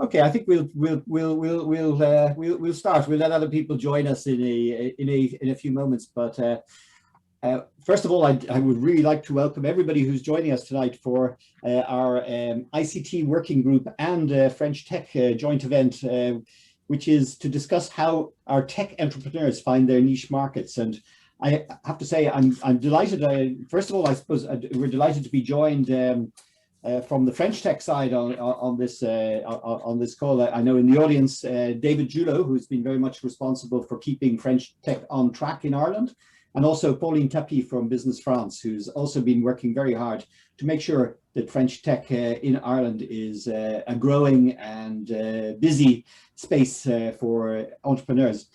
Okay, I think we'll start. We'll let other people join us in a few moments. But first of all, I would really like to welcome everybody who's joining us tonight for our ICT working group and French Tech joint event, which is to discuss how our tech entrepreneurs find their niche markets. And I have to say, I'm delighted. First of all, I suppose we're delighted to be joined from the French Tech side on this call. I know in the audience, David Julot, who's been very much responsible for keeping French Tech on track in Ireland, and also Pauline Tapie from Business France, who's also been working very hard to make sure that French Tech in Ireland is a growing and busy space for entrepreneurs.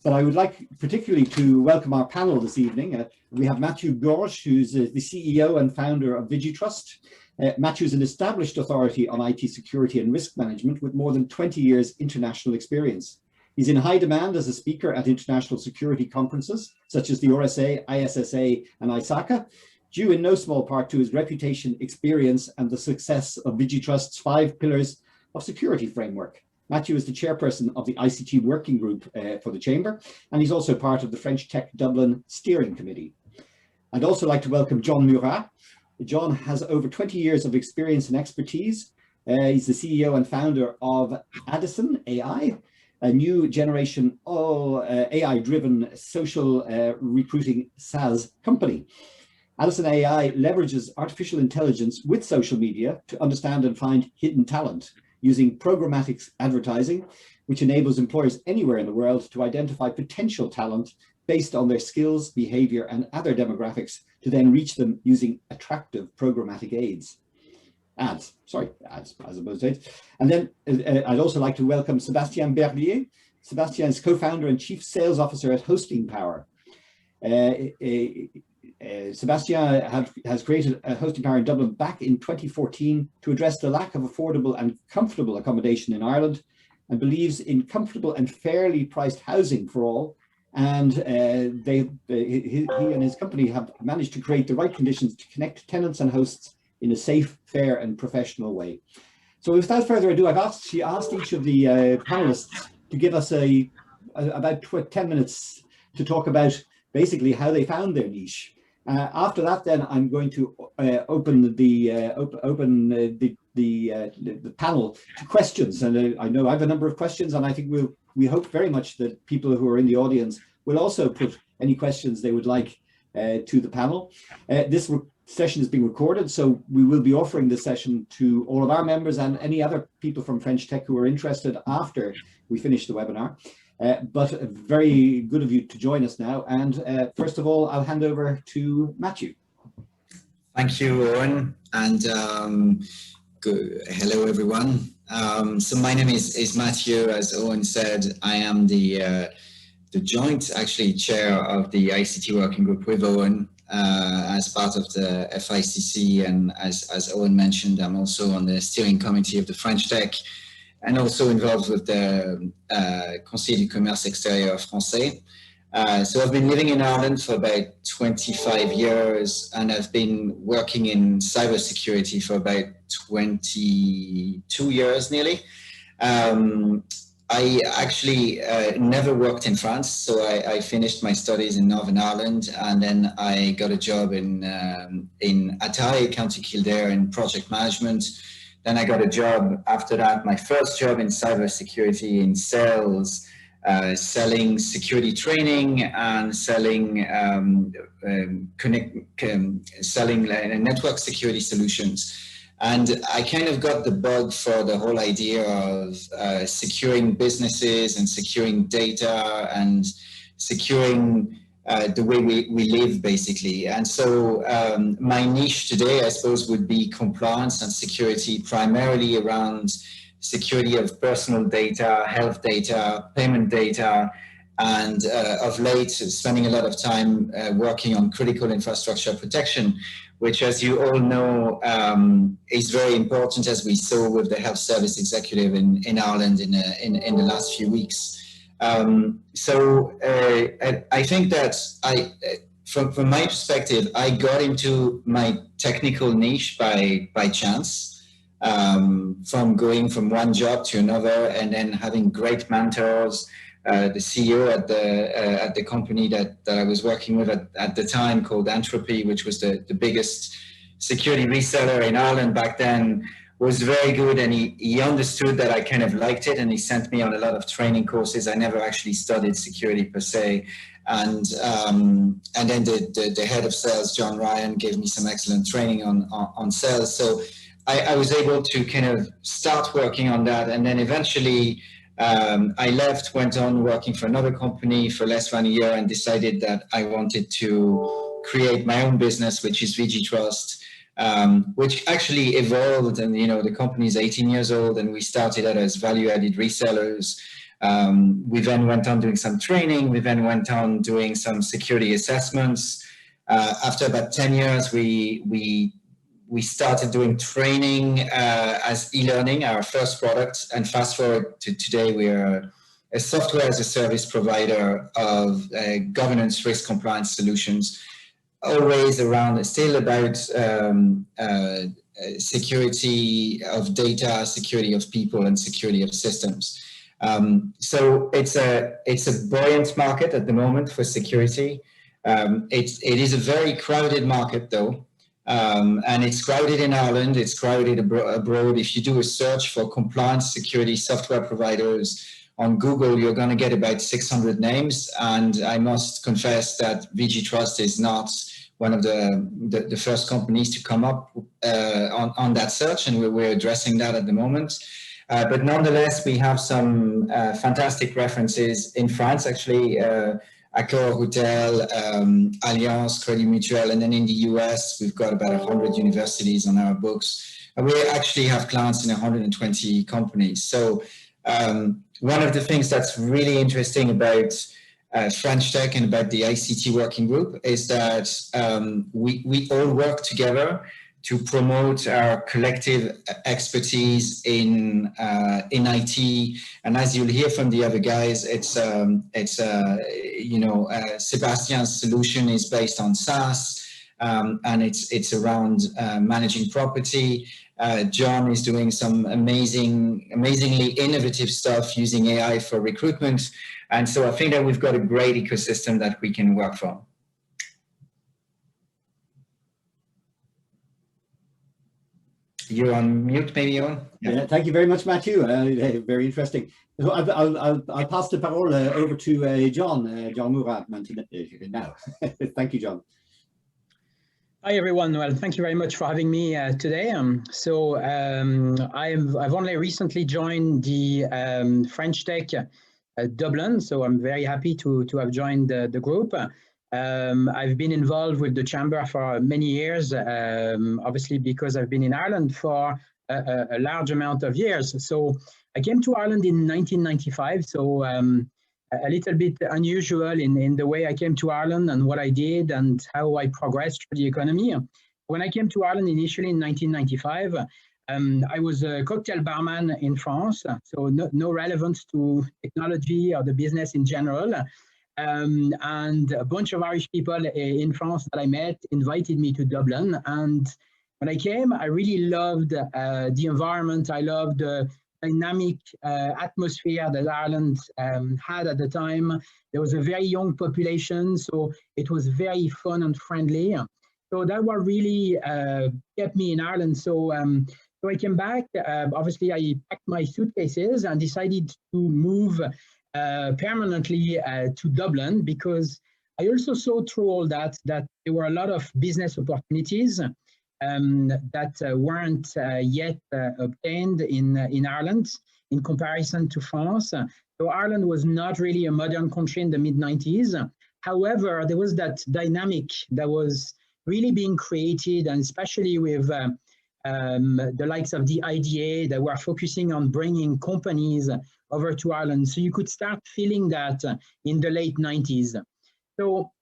But I would like particularly to welcome our panel this evening. We have Mathieu Gorge, who's the CEO and founder of Vigitrust. Mathieu is an established authority on IT security and risk management with more than 20 years international experience. He's in high demand as a speaker at international security conferences, such as the RSA, ISSA, and ISACA, due in no small part to his reputation, experience, and the success of Vigitrust's 5 pillars of security framework. Mathieu is the chairperson of the ICT working group for the Chamber, and he's also part of the French Tech Dublin Steering Committee. I'd also like to welcome John Murat. John has over 20 years of experience and expertise. He's the CEO and founder of Adison.ai, a new generation AI-driven social recruiting SaaS company. Adison.ai leverages artificial intelligence with social media to understand and find hidden talent using programmatic advertising, which enables employers anywhere in the world to identify potential talent based on their skills, behavior, and other demographics to then reach them using attractive programmatic ads, as opposed to aids. And then I'd also like to welcome Sebastien Berlier. Sebastien is co-founder and chief sales officer at Hosting Power. Sebastien has created a Hosting Power in Dublin back in 2014 to address the lack of affordable and comfortable accommodation in Ireland, and believes in comfortable and fairly priced housing for all. And he and his company have managed to create the right conditions to connect tenants and hosts in a safe, fair, and professional way. So without further ado, I've asked each of the panelists to give us about 10 minutes to talk about basically how they found their niche. After that, then I'm going to open the panel to questions, and I know I have a number of questions, and I think we hope very much that people who are in the audience will also put any questions they would like to the panel. This session is being recorded, so we will be offering this session to all of our members and any other people from French Tech who are interested after we finish the webinar. But very good of you to join us now. And first of all, I'll hand over to Mathieu. Thank you, Eoin, and hello, everyone. So my name is Mathieu. As Eoin said, I am the joint, actually, chair of the ICT working group with Eoin as part of the FICC. And as Eoin mentioned, I'm also on the steering committee of the French Tech, and also involved with the Conseil du Commerce Extérieur Français. So I've been living in Ireland for about 25 years, and I've been working in cybersecurity for about 22 years nearly. I actually never worked in France, so I finished my studies in Northern Ireland, and then I got a job in Athy, County Kildare, in project management. Then I got a job after that, my first job in cybersecurity in sales, selling security training and selling network security solutions. And I kind of got the bug for the whole idea of securing businesses and securing data and securing the way we live, basically. And so my niche today, I suppose, would be compliance and security, primarily around security of personal data, health data, payment data, and of late, spending a lot of time working on critical infrastructure protection, which, as you all know, is very important, as we saw with the health service executive in Ireland in the last few weeks. So I think that from my perspective, I got into my technical niche by chance. from going from one job to another, and then having great mentors. The CEO at the company that I was working with at the time, called Entropy, which was the biggest security reseller in Ireland back then, was very good, and he understood that I kind of liked it, and he sent me on a lot of training courses. I never actually studied security per se, and then the head of sales, John Ryan, gave me some excellent training on sales. So I was able to kind of start working on that, and then eventually I left, went on working for another company for less than a year, and decided that I wanted to create my own business, which is Vigitrust, which actually evolved. And the company is 18 years old, and we started out as value-added resellers. We then went on doing some training. We then went on doing some security assessments. After about 10 years, we started doing training as e-learning, our first product, and fast forward to today, we are a software as a service provider of governance, risk, compliance solutions, always around, still about security of data, security of people, and security of systems. So it's a buoyant market at the moment for security. It is a very crowded market, though. And it's crowded in Ireland, it's crowded abroad. If you do a search for compliance security software providers on Google, you're going to get about 600 names. And I must confess that Vigitrust is not one of the first companies to come up on that search, and we're addressing that at the moment. But nonetheless, we have some fantastic references in France, actually. Accor Hotel, Allianz, Credit Mutuel, and then in the US, we've got about 100 universities on our books. And we actually have clients in 120 companies. So one of the things that's really interesting about French Tech and about the ICT working group is that we all work together to promote our collective expertise in IT. And as you'll hear from the other guys, Sebastian's solution is based on SaaS, and it's around managing property. John is doing some amazingly innovative stuff using AI for recruitment. And so I think that we've got a great ecosystem that we can work from. You're on mute, maybe, Eoin? Yeah, thank you very much, Mathieu. Very interesting. So I'll pass the parole over to John Murat now. Thank you, John. Hi, everyone. Well, thank you very much for having me today. I've only recently joined the French Tech Dublin, so I'm very happy to have joined the group. I've been involved with the Chamber for many years, obviously because I've been in Ireland for a large amount of years. So I came to Ireland in 1995, so a little bit unusual in the way I came to Ireland and what I did and how I progressed through the economy. When I came to Ireland initially in 1995, I was a cocktail barman in France, so no relevance to technology or the business in general. And a bunch of Irish people in France that I met invited me to Dublin. And when I came, I really loved the environment. I loved the dynamic atmosphere that Ireland had at the time. There was a very young population, so it was very fun and friendly. So that what really kept me in Ireland. So I came back. Obviously, I packed my suitcases and decided to move permanently to Dublin, because I also saw through all that there were a lot of business opportunities that weren't yet obtained in Ireland in comparison to France. So Ireland was not really a modern country in the mid-90s. However, there was that dynamic that was really being created, and especially with the likes of the IDA that were focusing on bringing companies over to Ireland. So you could start feeling that in the late 90s. So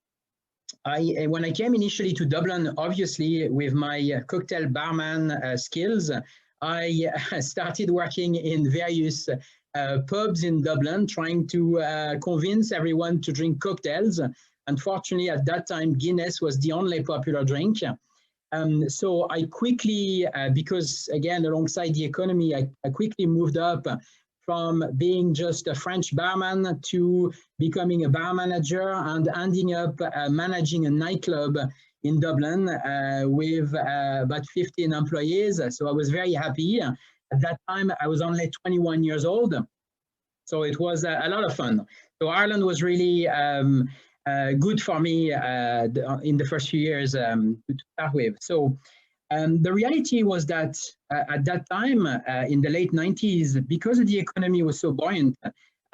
when I came initially to Dublin, obviously with my cocktail barman skills, I started working in various pubs in Dublin, trying to convince everyone to drink cocktails. Unfortunately, at that time, Guinness was the only popular drink. So I quickly, because again, alongside the economy, I quickly moved up from being just a French barman to becoming a bar manager and ending up managing a nightclub in Dublin with about 15 employees. So I was very happy. At that time, I was only 21 years old. So it was a lot of fun. So Ireland was really good for me in the first few years to start with. So the reality was that at that time, in the late 90s, because the economy was so buoyant,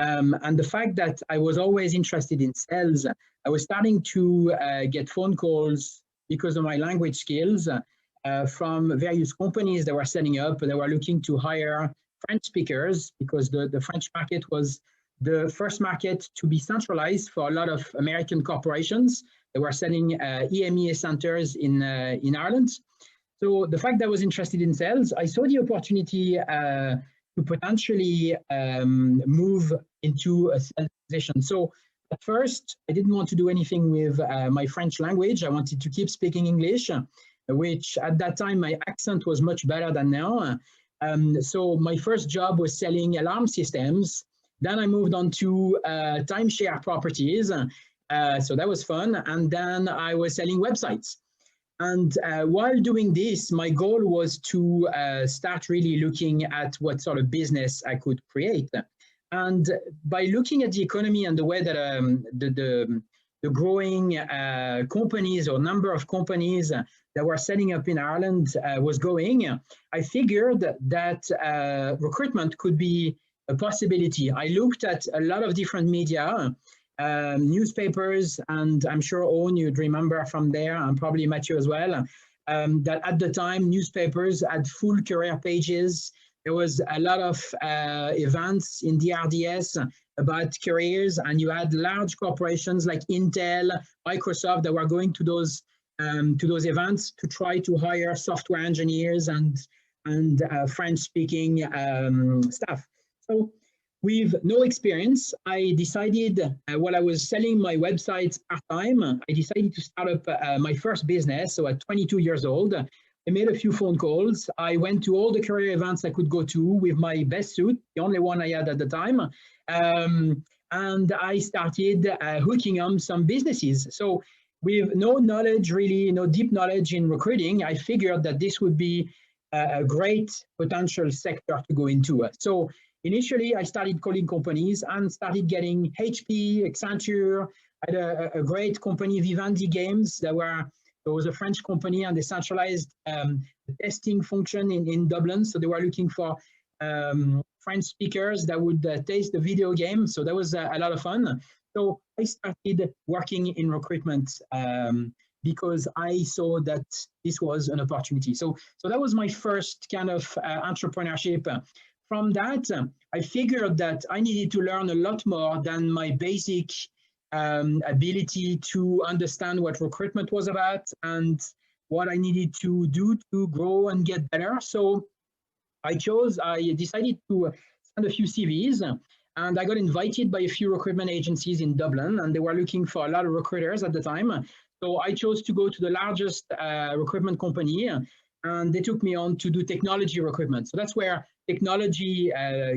and the fact that I was always interested in sales, I was starting to get phone calls because of my language skills from various companies that were setting up. They were looking to hire French speakers because the French market was the first market to be centralized for a lot of American corporations. They were setting EMEA centers in Ireland. So the fact that I was interested in sales, I saw the opportunity to potentially move into a sales position. So at first, I didn't want to do anything with my French language. I wanted to keep speaking English, which at that time, my accent was much better than now. So my first job was selling alarm systems. Then I moved on to timeshare properties. So that was fun. And then I was selling websites. And while doing this, my goal was to start really looking at what sort of business I could create. And by looking at the economy and the way that the growing companies or number of companies that were setting up in Ireland was going, I figured that recruitment could be a possibility. I looked at a lot of different media, newspapers, and I'm sure Eoin, you'd remember from there, and probably Mathieu as well, that at the time newspapers had full career pages. There was a lot of events in DRDS about careers, and you had large corporations like Intel, Microsoft that were going to those events to try to hire software engineers and French-speaking staff. So with no experience, I decided, while I was selling my websites part-time, I decided to start up my first business. So at 22 years old, I made a few phone calls. I went to all the career events I could go to with my best suit, the only one I had at the time. And I started hooking up some businesses. So with no knowledge, really, no deep knowledge in recruiting, I figured that this would be a great potential sector to go into. So initially, I started calling companies and started getting HP, Accenture. I had a great company, Vivendi Games, there was a French company, and they centralized the testing function in Dublin. So they were looking for French speakers that would taste the video game. So that was a lot of fun. So I started working in recruitment because I saw that this was an opportunity. So that was my first kind of entrepreneurship. From that, I figured that I needed to learn a lot more than my basic ability to understand what recruitment was about and what I needed to do to grow and get better. So I decided to send a few CVs, and I got invited by a few recruitment agencies in Dublin, and they were looking for a lot of recruiters at the time. So I chose to go to the largest recruitment company, and they took me on to do technology recruitment. So that's where technology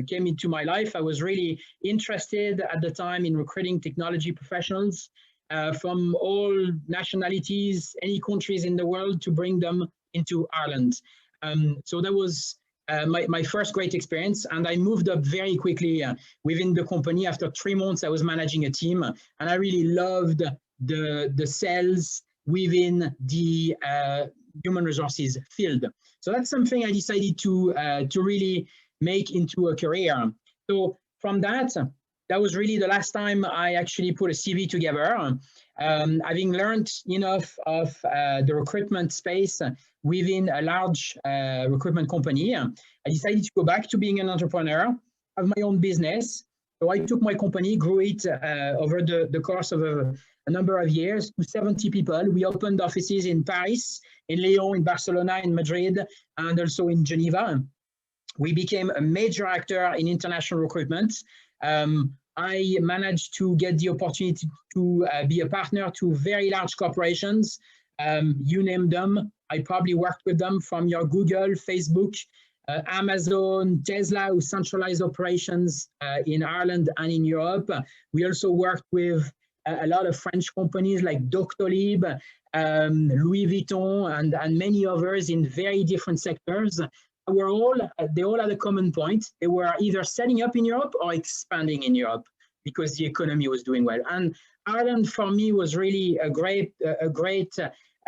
came into my life. I was really interested at the time in recruiting technology professionals from all nationalities, any countries in the world, to bring them into Ireland. So that was my first great experience, and I moved up very quickly within the company. After 3 months, I was managing a team, and I really loved the sales within the human resources field. So that's something I decided to really make into a career. So from that was really the last time I actually put a CV together. Having learned enough of the recruitment space within a large recruitment company, I decided to go back to being an entrepreneur, have my own business. So I took my company, grew it over the course of a number of years to 70 people. We opened offices in Paris, in Lyon, in Barcelona, in Madrid, and also in Geneva. We became a major actor in international recruitment. I managed to get the opportunity to be a partner to very large corporations, You name them, I probably worked with them, from your Google, Facebook, Amazon, Tesla, who centralized operations in Ireland and in Europe. We also worked with a lot of French companies like Doctolib, Louis Vuitton, and many others in very different sectors. They all had a common point. They were either setting up in Europe or expanding in Europe because the economy was doing well. And Ireland, for me, was really a great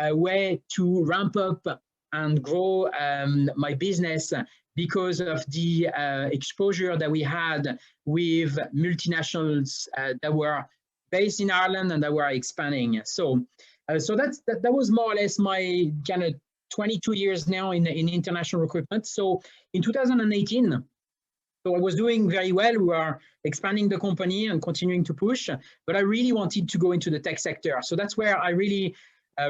way to ramp up and grow my business because of the exposure that we had with multinationals that were based in Ireland and that were expanding. So that was more or less my kind of 22 years now in international recruitment. So in 2018, so I was doing very well. We were expanding the company and continuing to push, but I really wanted to go into the tech sector. So that's where I really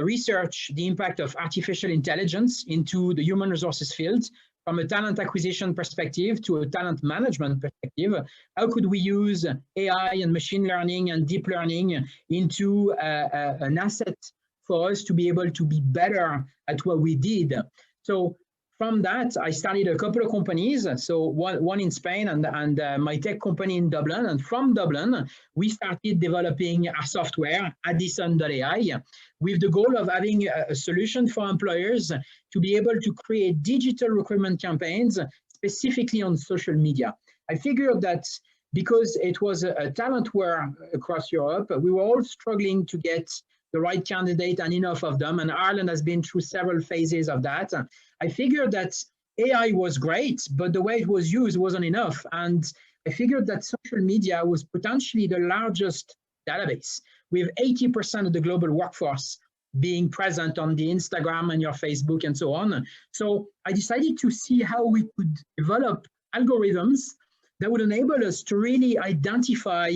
research the impact of artificial intelligence into the human resources field, from a talent acquisition perspective to a talent management perspective. How could we use AI and machine learning and deep learning into an asset for us to be able to be better at what we did? So from that, I started a couple of companies. So one in Spain and my tech company in Dublin. And from Dublin, we started developing our software, Adison.ai, with the goal of having a solution for employers to be able to create digital recruitment campaigns, specifically on social media. I figured that because it was a talent war across Europe, we were all struggling to get the right candidate and enough of them. And Ireland has been through several phases of that. I figured that AI was great, but the way it was used wasn't enough. And I figured that social media was potentially the largest database, with 80% of the global workforce being present on the Instagram and your Facebook and so on. So I decided to see how we could develop algorithms that would enable us to really identify,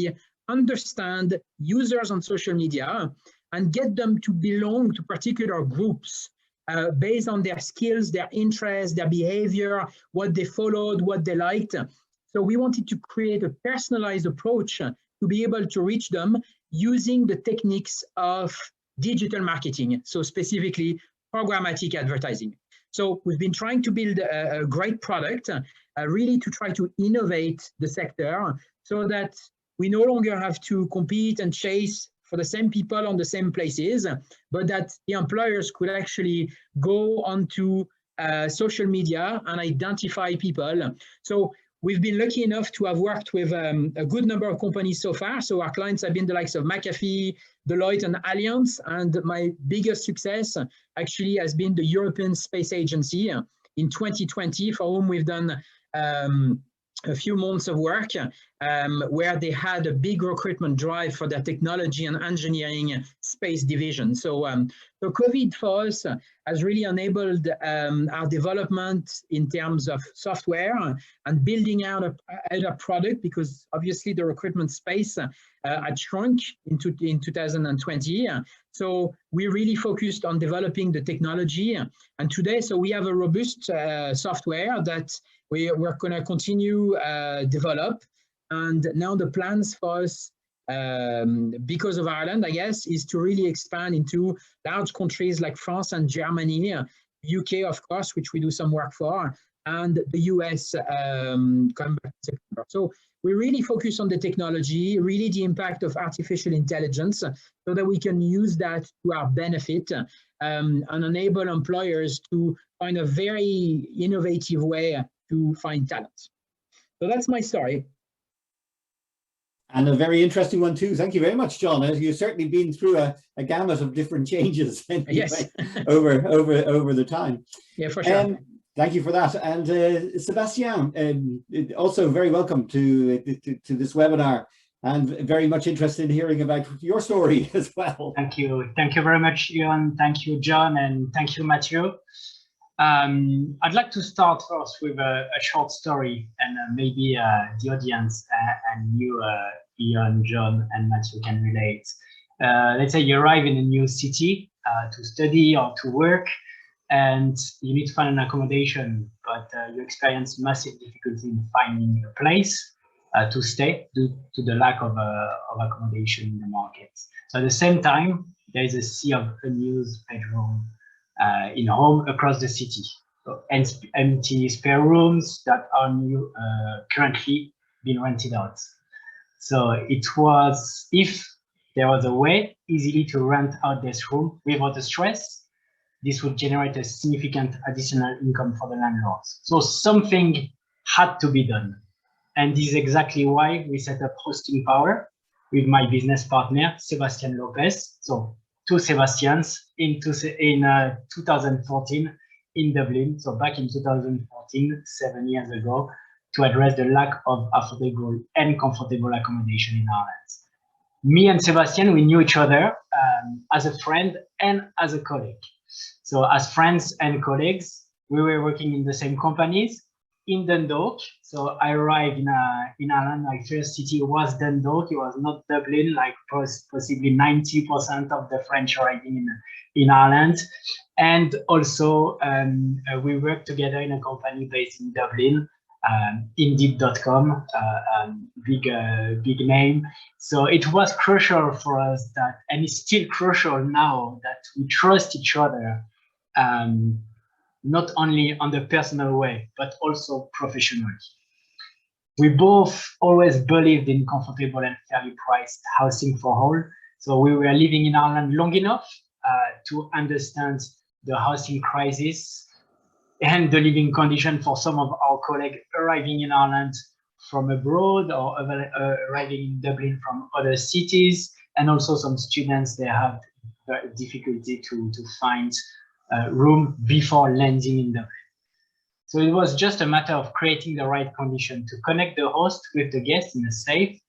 understand users on social media and get them to belong to particular groups based on their skills, their interests, their behavior, what they followed, what they liked. So we wanted to create a personalized approach to be able to reach them using the techniques of digital marketing, so specifically programmatic advertising. So we've been trying to build a great product, really to try to innovate the sector so that we no longer have to compete and chase for the same people on the same places, but that the employers could actually go onto social media and identify people. So we've been lucky enough to have worked with a good number of companies so far. So our clients have been the likes of McAfee, Deloitte, and Allianz. And my biggest success actually has been the European Space Agency in 2020, for whom we've done a few months of work where they had a big recruitment drive for their technology and engineering space division. So, so COVID for us has really enabled our development in terms of software and building out a product, because obviously the recruitment space had shrunk in 2020. So we really focused on developing the technology. And today, so we have a robust software that we're going to continue develop. And now the plans for us, because of Ireland, I guess, is to really expand into large countries like France and Germany, UK, of course, which we do some work for, and the US come back in September. So we really focus on the technology, really the impact of artificial intelligence, so that we can use that to our benefit and enable employers to find a very innovative way to find talent. So that's my story. And a very interesting one too. Thank you very much, John. You've certainly been through a gamut of different changes anyway, yes. over the time. Yeah, for sure. Thank you for that. And Sebastien, also very welcome to this webinar, and very much interested in hearing about your story as well. Thank you. Thank you very much, Eoin. Thank you, John, and thank you, Mathieu. I'd like to start first with a short story, and maybe the audience and you, Eoin, John, and Mathieu can relate. Let's say you arrive in a new city to study or to work, and you need to find an accommodation, but you experience massive difficulty in finding a place. to stay due to the lack of accommodation in the market. So at the same time, there is a sea of unused bedroom in home across the city. So empty spare rooms that are currently being rented out. So it was, if there was a way easily to rent out this room without the stress, this would generate a significant additional income for the landlords. So something had to be done. And this is exactly why we set up Hosting Power with my business partner, Sebastien Lopez. So two Sebastians in 2014 in Dublin. So back in 2014, 7 years ago, to address the lack of affordable and comfortable accommodation in Ireland. Me and Sebastien, we knew each other as a friend and as a colleague. So as friends and colleagues, we were working in the same companies in Dundalk. So I arrived in Ireland, my first city was Dundalk. It was not Dublin, like possibly 90% of the French arriving in Ireland. And also we worked together in a company based in Dublin, Indeed.com, big name. So it was crucial for us that, and it's still crucial now, that we trust each other, not only on the personal way, but also professionally. We both always believed in comfortable and fairly priced housing for all. So we were living in Ireland long enough to understand the housing crisis and the living condition for some of our colleagues arriving in Ireland from abroad or arriving in Dublin from other cities, and also some students, they have difficulty to find room before landing in Dublin. So it was just a matter of creating the right condition to connect the host with the guest in a safe,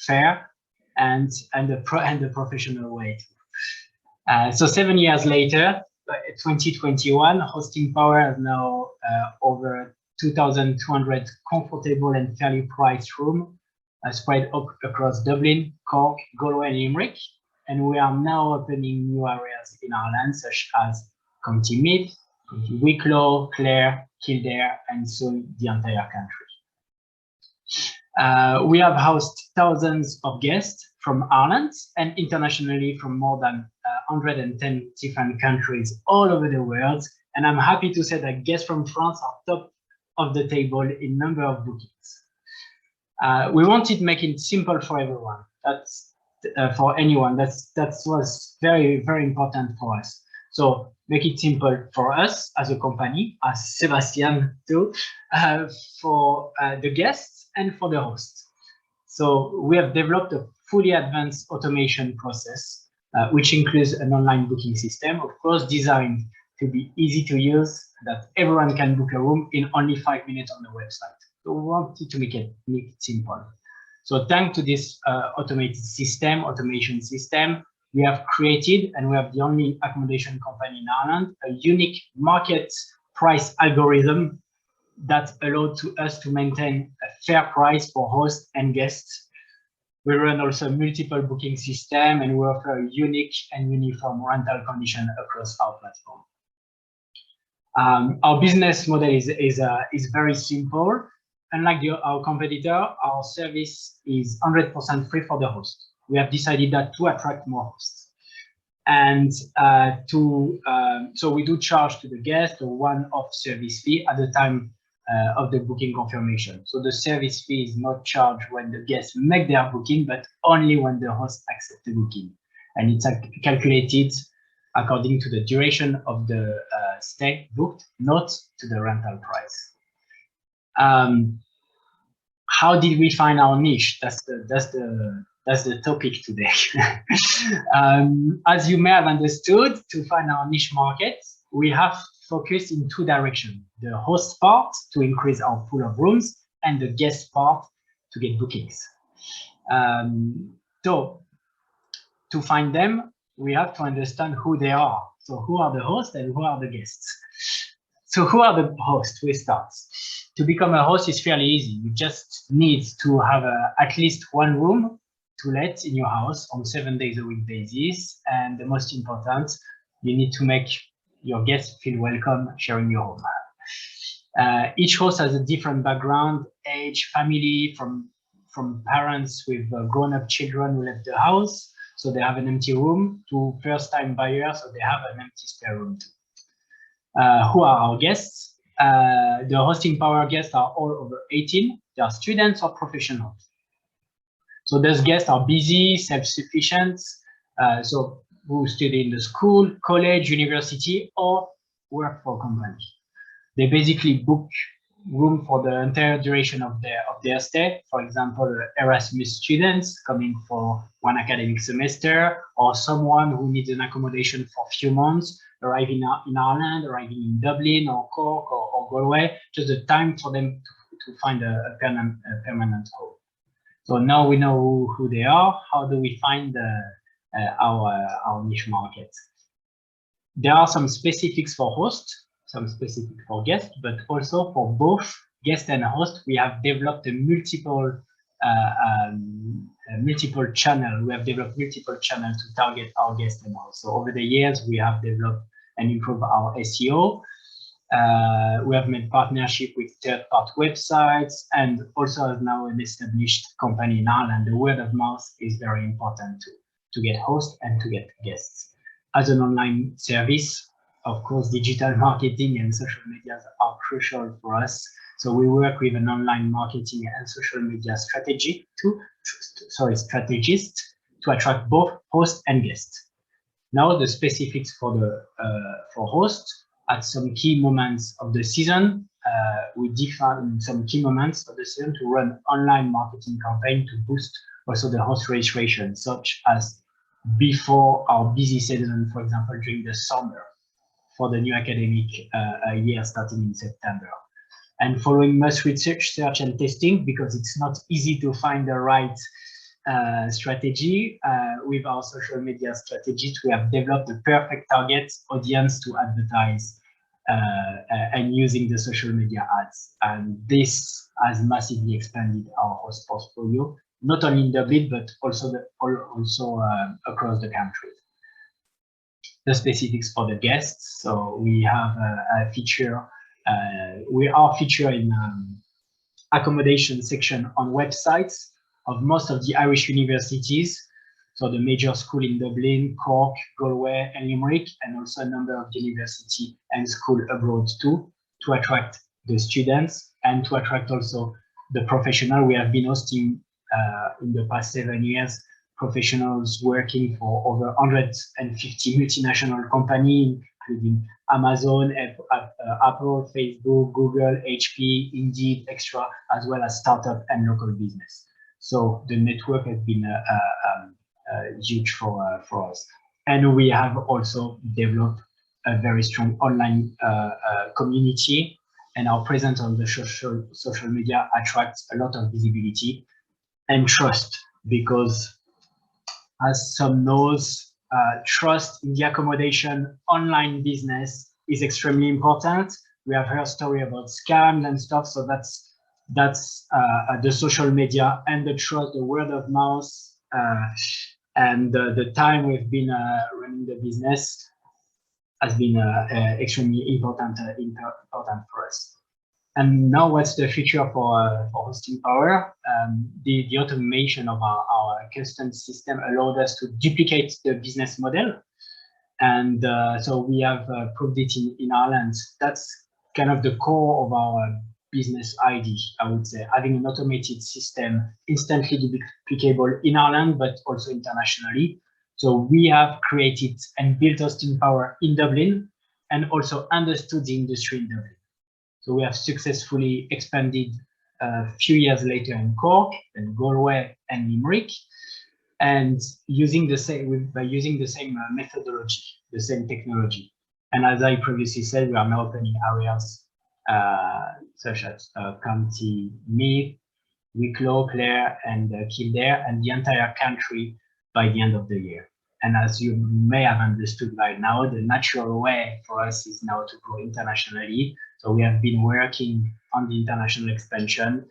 fair, and the professional way. So 7 years later, 2021, Hosting Power has now over 2,200 comfortable and fairly priced rooms spread across Dublin, Cork, Galway, and Limerick. And we are now opening new areas in Ireland, such as County Meath, County Wicklow, Clare, Kildare, and soon the entire country. We have hosted thousands of guests from Ireland and internationally from more than 110 different countries all over the world. And I'm happy to say that guests from France are top of the table in number of bookings. We wanted to make it simple for everyone. That's for anyone. That was very, very important for us. So make it simple for us as a company, as Sebastien too, for the guests and for the hosts. So we have developed a fully advanced automation process, which includes an online booking system, of course, designed to be easy to use, that everyone can book a room in only 5 minutes on the website. So we wanted to make it simple. So thanks to this automation system, we have created, and we have the only accommodation company in Ireland, a unique market price algorithm that allowed us to maintain a fair price for hosts and guests. We run also multiple booking system, and we offer a unique and uniform rental condition across our platform. Our business model is very simple. Unlike our competitor, our service is 100% free for the host. We have decided that to attract more hosts. And so we do charge to the guest a one-off service fee at the time of the booking confirmation. So the service fee is not charged when the guests make their booking, but only when the host accepts the booking. And it's calculated according to the duration of the stay booked, not to the rental price. How did we find our niche? That's the topic today. As you may have understood, to find our niche market, we have focused in two directions: the host part to increase our pool of rooms, and the guest part to get bookings. So to find them, we have to understand who they are. So who are the hosts and who are the guests? So who are the hosts? We start. To become a host is fairly easy. You just need to have at least one room to let in your house on 7 days a week basis. And the most important, you need to make your guests feel welcome sharing your home. Each host has a different background, age, family, from from parents with grown-up children who left the house, so they have an empty room, to first-time buyers, so they have an empty spare room too. Who are our guests? The hosting power guests are all over 18. They are students or professionals. So those guests are busy, self-sufficient, so who study in the school, college, university, or work for a company. They basically book room for the entire duration of their stay. For example, Erasmus students coming for one academic semester, or someone who needs an accommodation for a few months, arriving in Ireland, arriving in Dublin or Cork or Galway, just the time for them to find a permanent home. So now we know who they are. How do we find our niche market? There are some specifics for hosts, some specific for guests, but also for both guest and host, we have developed a multiple channel. We have developed multiple channels to target our guests and hosts. So over the years, we have developed and improved our SEO. We have made partnership with third-party websites, and also as now an established company in Ireland, the word of mouth is very important to get hosts and to get guests. As an online service, of course, digital marketing and social media are crucial for us. So we work with an online marketing and social media strategist to attract both hosts and guests. Now the specifics for hosts. At some key moments of the season, we define some key moments of the season to run online marketing campaign to boost also the host registration, such as before our busy season, for example, during the summer for the new academic year starting in September. And following much research, search and testing, because it's not easy to find the right strategy. With our social media strategies, we have developed the perfect target audience to advertise and using the social media ads. And this has massively expanded our host portfolio, not only in Dublin, but also across the country. The specifics for the guests. So we have a feature, we are featuring accommodation section on websites of most of the Irish universities. So the major school in Dublin, Cork, Galway, and Limerick, and also a number of university and school abroad too, to attract the students and to attract also the professional. We have been hosting in the past 7 years professionals working for over 150 multinational companies, including Amazon, Apple, Facebook, Google, HP, Indeed, Extra, as well as startup and local business. So the network has been huge for us. And we have also developed a very strong online community, and our presence on the social media attracts a lot of visibility and trust, because as some knows, trust in the accommodation online business is extremely important. We have heard story about scams and stuff, so that's the social media and the trust, the word of mouth, and the time we've been running the business has been extremely important for us. And now, what's the future for hosting power? The automation of our custom system allowed us to duplicate the business model, and so we have proved it in Ireland. That's kind of the core of our business idea, I would say, having an automated system instantly duplicable in Ireland, but also internationally. So we have created and built hosting power in Dublin, and also understood the industry in Dublin. So we have successfully expanded a few years later in Cork, and Galway, and Limerick, and using the same methodology, the same technology. And as I previously said, we are now opening areas such as County Meath, Wicklow, Clare, and Kildare, and the entire country by the end of the year. And as you may have understood by now, the natural way for us is now to grow internationally. So we have been working on the international expansion,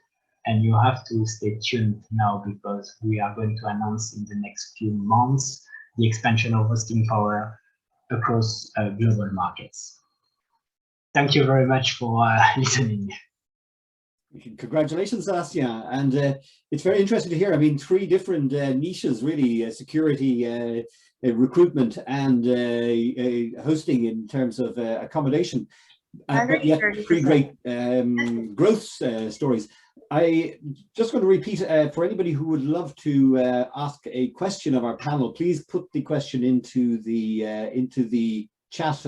and you have to stay tuned now, because we are going to announce in the next few months the expansion of hosting power across global markets. Thank you very much for listening. Congratulations, Sebastien. And it's very interesting to hear. I mean, 3 different niches, really: security, recruitment, and hosting in terms of accommodation. But yet 3 great growth stories. I just want to repeat for anybody who would love to ask a question of our panel, please put the question into the chat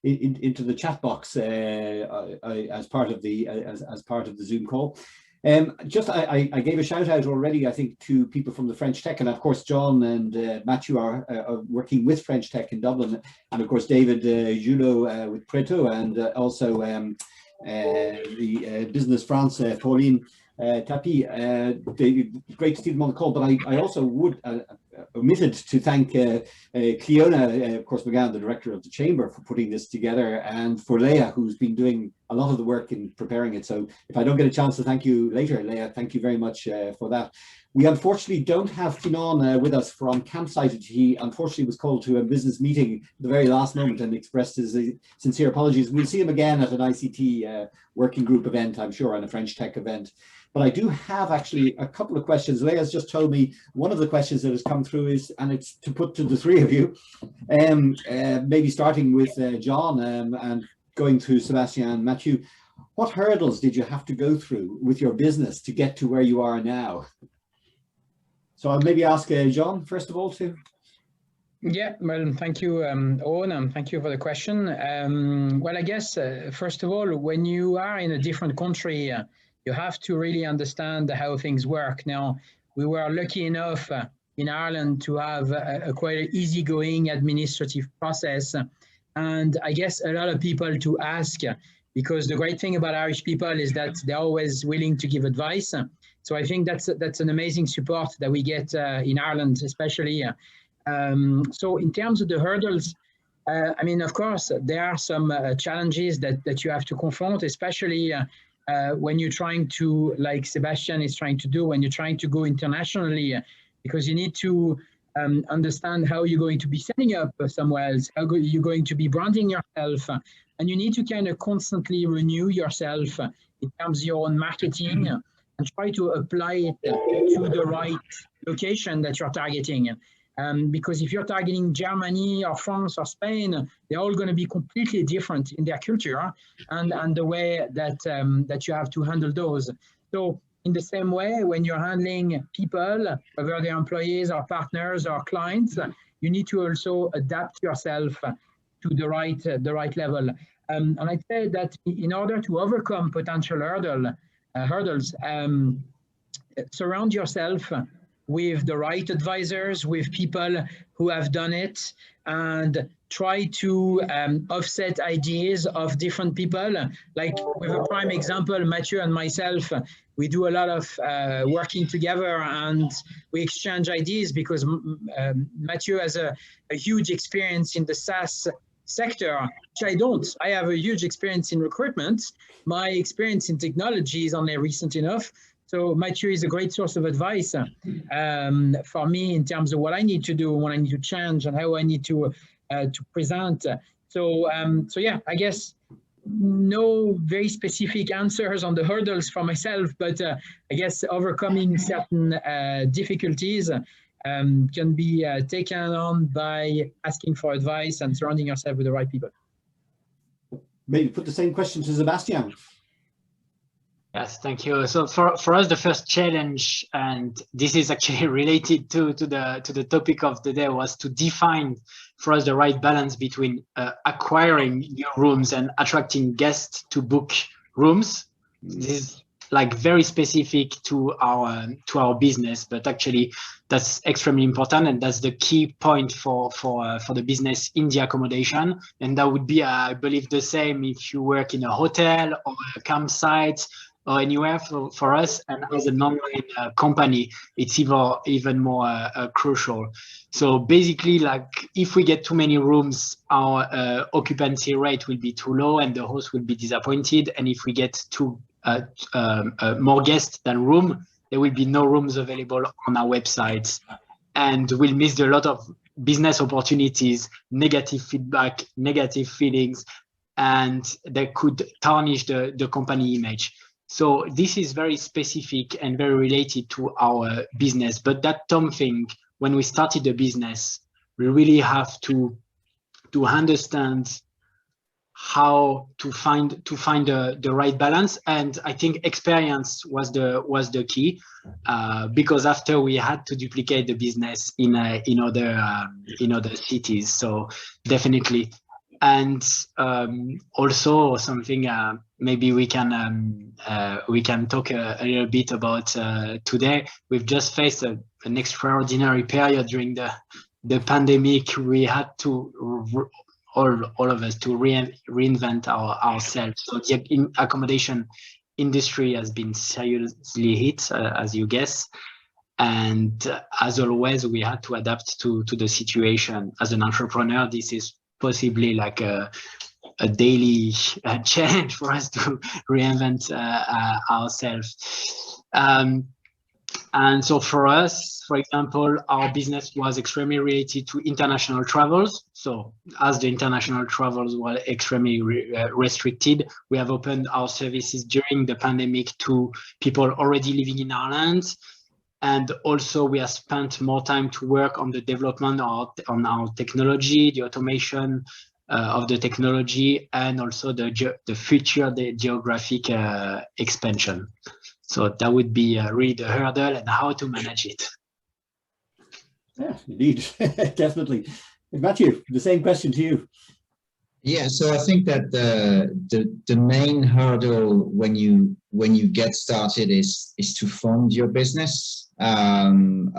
into the chat box as part of the Zoom call. I gave a shout out already, I think, to people from the French Tech, and of course John and Mathieu are working with French Tech in Dublin, and of course David Junot with Preto, and also the Business France, Pauline Tapi. Great to see them on the call, but I also would omitted to thank Cleona, of course, McGann, the director of the Chamber, for putting this together, and for Leah, who's been doing a lot of the work in preparing it. So if I don't get a chance to thank you later, Leah, thank you very much for that. We unfortunately don't have Finan with us from Campsite. He unfortunately was called to a business meeting at the very last moment and expressed his sincere apologies. We'll see him again at an ICT working group event, I'm sure, and a French Tech event. But I do have actually a couple of questions. Leah's just told me one of the questions that has come through is, and it's to put to the 3 of you, maybe starting with John and going through Sebastien and Mathieu. What hurdles did you have to go through with your business to get to where you are now? So I'll maybe ask John, first of all, too. Yeah, well, thank you, Eoin, and thank you for the question. Well, I guess, first of all, when you are in a different country, you have to really understand how things work. Now, we were lucky enough in Ireland to have a quite easygoing administrative process. And I guess a lot of people to ask, because the great thing about Irish people is that they're always willing to give advice. So I think that's an amazing support that we get in Ireland, especially. So in terms of the hurdles, I mean, of course, there are some challenges that you have to confront, especially when you're trying to, like Sebastien is trying to do, when you're trying to go internationally, because you need to understand how you're going to be setting up somewhere else, how you're going to be branding yourself, and you need to kind of constantly renew yourself in terms of your own marketing and try to apply it to the right location that you're targeting. Because if you're targeting Germany or France or Spain, they're all going to be completely different in their culture and the way that that you have to handle those. So in the same way, when you're handling people, whether they're employees or partners or clients, you need to also adapt yourself to the right level. And I'd say that in order to overcome potential hurdles, surround yourself with the right advisors, with people who have done it, and try to offset ideas of different people. Like with a prime example, Mathieu and myself, we do a lot of working together and we exchange ideas because Mathieu has a huge experience in the SaaS sector, which I don't. I have a huge experience in recruitment. My experience in technology is only recent enough. So Mathieu is a great source of advice for me in terms of what I need to do, what I need to change, and how I need to present. So yeah, I guess no very specific answers on the hurdles for myself, but I guess overcoming certain difficulties can be taken on by asking for advice and surrounding yourself with the right people. Maybe put the same question to Sebastien. Yes, thank you. So for us, the first challenge, and this is actually related to the topic of the day, was to define for us the right balance between acquiring new rooms and attracting guests to book rooms. This is like very specific to our business, but actually that's extremely important, and that's the key point for the business in the accommodation. And that would be, I believe, the same if you work in a hotel or a campsite or anywhere for us. And as an online company, it's even more crucial. So basically, like if we get too many rooms, our occupancy rate will be too low and the host will be disappointed. And if we get more guests than room, there will be no rooms available on our websites, and we'll miss a lot of business opportunities, negative feedback, negative feelings, and that could tarnish the company image. So this is very specific and very related to our business. But that something, when we started the business, we really have to understand how to find the right balance. And I think experience was the key, because after we had to duplicate the business in other cities. So definitely. And also something maybe we can talk a little bit about today. We've just faced an extraordinary period during the pandemic. We had to all of us to reinvent ourselves. So the accommodation industry has been seriously hit, as you guess. And as always, we had to adapt to the situation. As an entrepreneur, this is possibly like a daily challenge for us to reinvent ourselves. And so for us, for example, our business was extremely related to international travels. So as the international travels were extremely restricted, we have opened our services during the pandemic to people already living in Ireland. And also we have spent more time to work on the development on our technology, the automation of the technology, and also the future, the geographic expansion. So that would be really the hurdle and how to manage it. Yeah, indeed, definitely. Mathieu, the same question to you. Yeah, so I think that the main hurdle when you get started is to fund your business. Beyond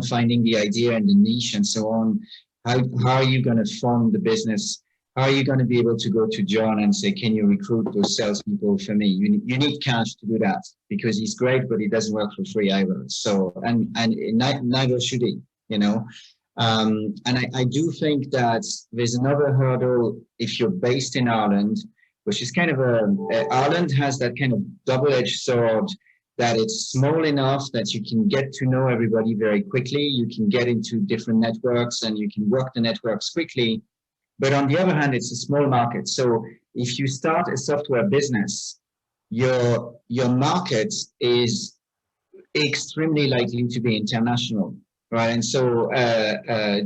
finding the idea and the niche and so on, how are you going to fund the business? How are you going to be able to go to John and say, can you recruit those salespeople for me? You need cash to do that, because he's great, but he doesn't work for free either. So, and neither should he, And I do think that there's another hurdle if you're based in Ireland, which is kind of Ireland has that kind of double-edged sword, that it's small enough that you can get to know everybody very quickly. You can get into different networks and you can work the networks quickly. But on the other hand, it's a small market. So if you start a software business, your market is extremely likely to be international, right? And so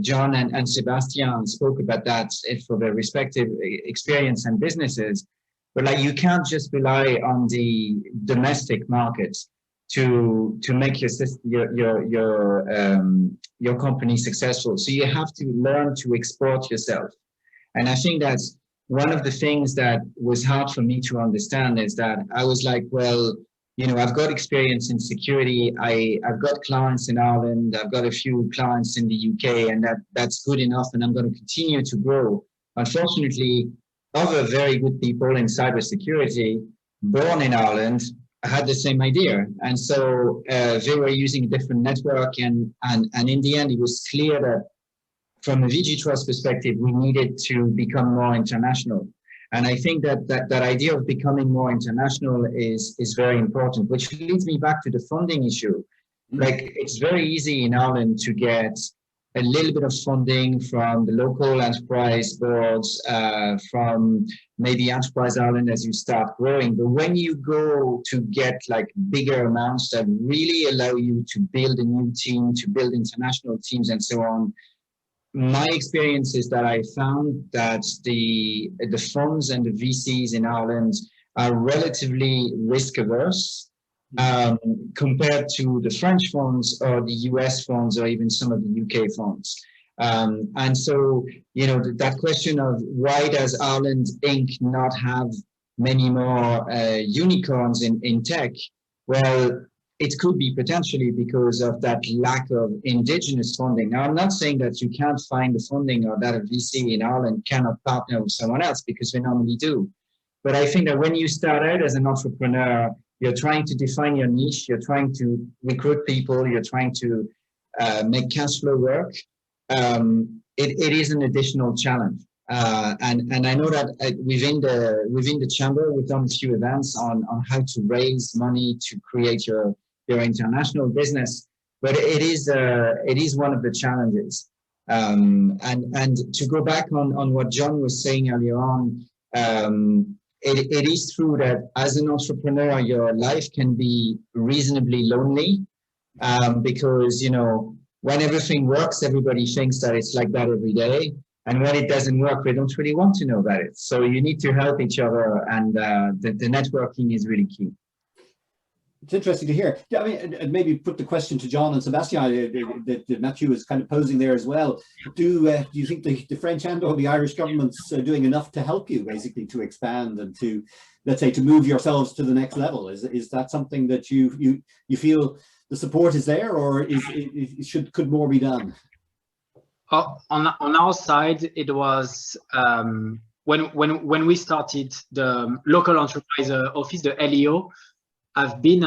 John and Sebastien spoke about that for their respective experience and businesses. But like, you can't just rely on the domestic market to make your company successful. So you have to learn to export yourself. And I think that's one of the things that was hard for me to understand, is that I was like, well, I've got experience in security. I've got clients in Ireland. I've got a few clients in the UK, and that's good enough. And I'm going to continue to grow. Unfortunately, other very good people in cybersecurity, born in Ireland, had the same idea. And so they were using a different network. And in the end, it was clear that from a Vigitrust perspective, we needed to become more international. And I think that idea of becoming more international is very important, which leads me back to the funding issue. Like, it's very easy in Ireland to get a little bit of funding from the local enterprise boards, from maybe Enterprise Ireland as you start growing. But when you go to get like bigger amounts that really allow you to build a new team, to build international teams and so on, my experience is that I found that the funds and the VCs in Ireland are relatively risk averse compared to the French funds or the US funds or even some of the UK funds. And so, that question of why does Ireland Inc. not have many more unicorns in tech? Well, it could be potentially because of that lack of indigenous funding. Now, I'm not saying that you can't find the funding or that a VC in Ireland cannot partner with someone else, because they normally do. But I think that when you start out as an entrepreneur, you're trying to define your niche, you're trying to recruit people, you're trying to make cash flow work. It is an additional challenge. And I know that within the chamber, we've done a few events on how to raise money to create your international business, but it is one of the challenges. And to go back on what John was saying earlier on, it is true that as an entrepreneur, your life can be reasonably lonely because, you know, when everything works, everybody thinks that it's like that every day. And when it doesn't work, they don't really want to know about it. So you need to help each other, and the networking is really key. It's interesting to hear. Yeah, I mean, and maybe put the question to John and Sebastien that Mathieu is kind of posing there as well. Do you think the French and or the Irish governments are doing enough to help you basically to expand and to, let's say, to move yourselves to the next level? Is that something that you feel the support is there, or could more be done? On our side, it was when we started the local enterprise office, the LEO. I've been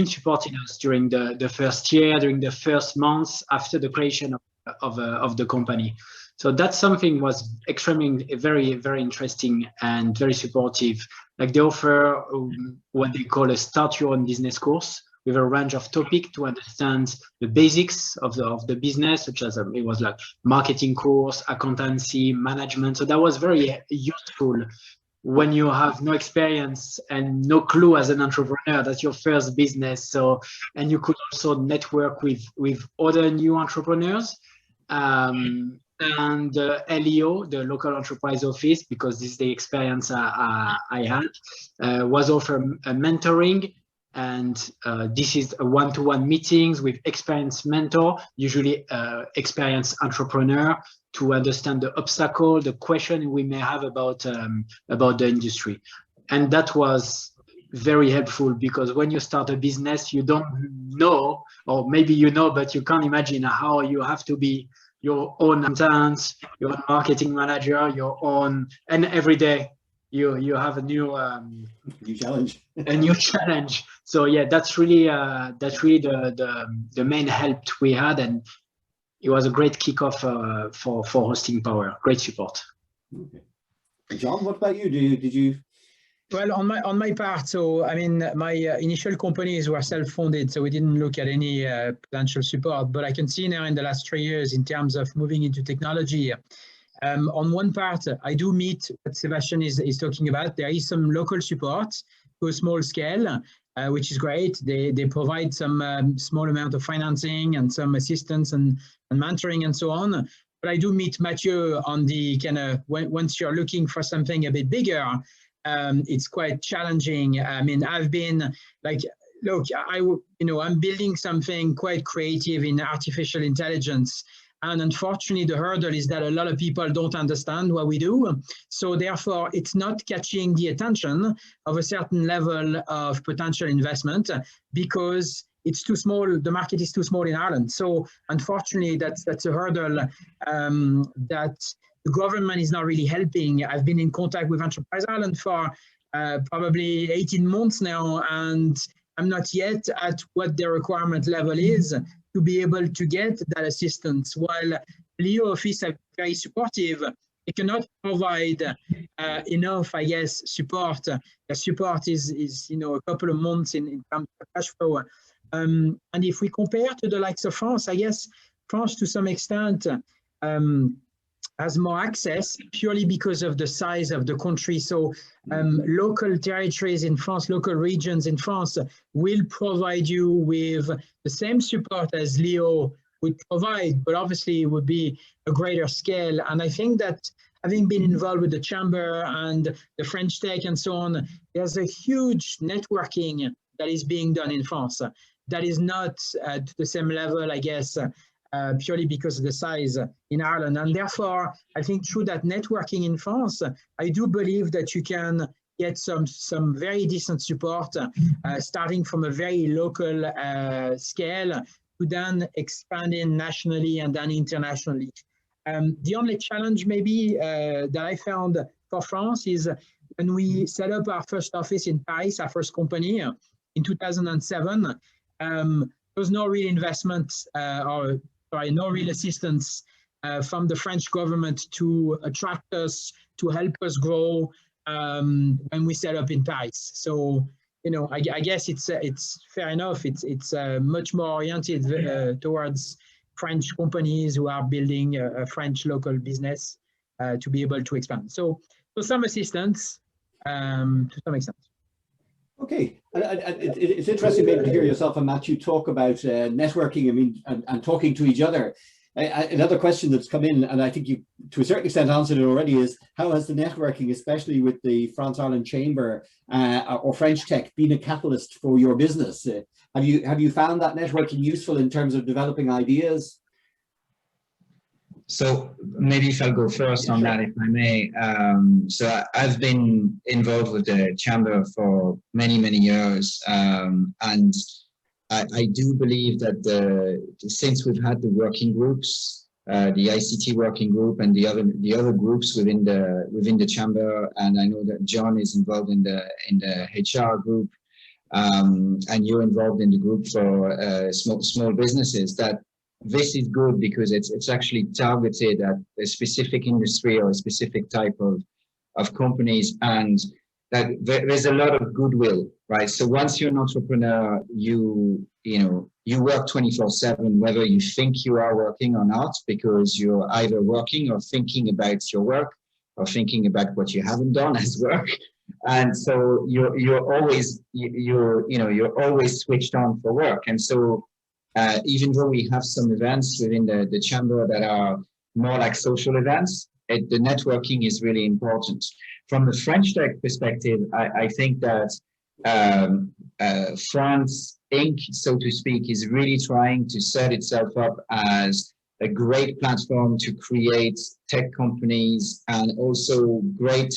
supporting us during the first year, during the first months after the creation of the company. So that's something was extremely very, very interesting and very supportive. Like they offer what they call a start your own business course with a range of topics to understand the basics of the business, such as it was like marketing course, accountancy, management. So that was very useful when you have no experience and no clue as an entrepreneur. That's your first business. So, and you could also network with other new entrepreneurs. And LEO, the local enterprise office, because this is the experience I had, was offer a mentoring. And this is a one-to-one meetings with experienced mentor, usually experienced entrepreneur, to understand the obstacle, the question we may have about the industry. And that was very helpful, because when you start a business, you don't know, or maybe you know, but you can't imagine how you have to be your own accountant, your own marketing manager, your own, and every day you have a new challenge. A new challenge. So yeah, that's really the main help we had, and it was a great kickoff for Hosting Power. Great support. Okay. John, what about you? Did you? Well, on my part, so I mean, my initial companies were self-funded, so we didn't look at any potential support. But I can see now in the last 3 years, in terms of moving into technology, on one part, I do meet what Sebastien is talking about. There is some local support to a small scale, which is great. They provide some small amount of financing and some assistance and mentoring and so on. But I do meet Mathieu on the kind of, once you're looking for something a bit bigger, it's quite challenging. I mean, I've been like, look, I'm building something quite creative in artificial intelligence. And unfortunately, the hurdle is that a lot of people don't understand what we do. So therefore, it's not catching the attention of a certain level of potential investment because it's too small. The market is too small in Ireland. So unfortunately, that's a hurdle that the government is not really helping. I've been in contact with Enterprise Ireland for probably 18 months now, and I'm not yet at what the requirement level is to be able to get that assistance. While LEO office are very supportive, it cannot provide enough, I guess, support. The support is a couple of months in terms of cash flow. And if we compare to the likes of France, I guess France to some extent has more access purely because of the size of the country. So local territories in France, local regions in France will provide you with the same support as LEO would provide, but obviously it would be a greater scale. And I think that having been involved with the Chamber and the French Tech and so on, there's a huge networking that is being done in France. That is not to the same level, I guess, purely because of the size in Ireland. And therefore, I think through that networking in France, I do believe that you can get some very decent support, starting from a very local scale to then expanding nationally and then internationally. The only challenge maybe that I found for France is when we set up our first office in Paris, our first company in 2007, there was no real investment no real assistance from the French government to attract us, to help us grow when we set up in Paris. So, I guess it's fair enough. It's much more oriented towards French companies who are building a French local business to be able to expand. So some assistance, to some extent. Okay, it's interesting maybe to hear yourself and Mathieu talk about networking. I mean, and talking to each other. Another question that's come in, and I think you, to a certain extent, answered it already, is how has the networking, especially with the France-Ireland Chamber or French Tech, been a catalyst for your business? Have you found that networking useful in terms of developing ideas? So maybe if I'll go first on that, if I may. So I've been involved with the Chamber for many, many years, and I do believe that since we've had the working groups, the ICT working group and the other groups within the Chamber, and I know that John is involved in the HR group, and you're involved in the group for small businesses, that this is good because it's actually targeted at a specific industry or a specific type of companies, and that there's a lot of goodwill, right? So once you're an entrepreneur, you work 24/7, whether you think you are working or not, because you're either working or thinking about your work or thinking about what you haven't done as work. And so you're always switched on for work. And so even though we have some events within the Chamber that are more like social events, the networking is really important. From the French Tech perspective, I think that France Inc., so to speak, is really trying to set itself up as a great platform to create tech companies, and also great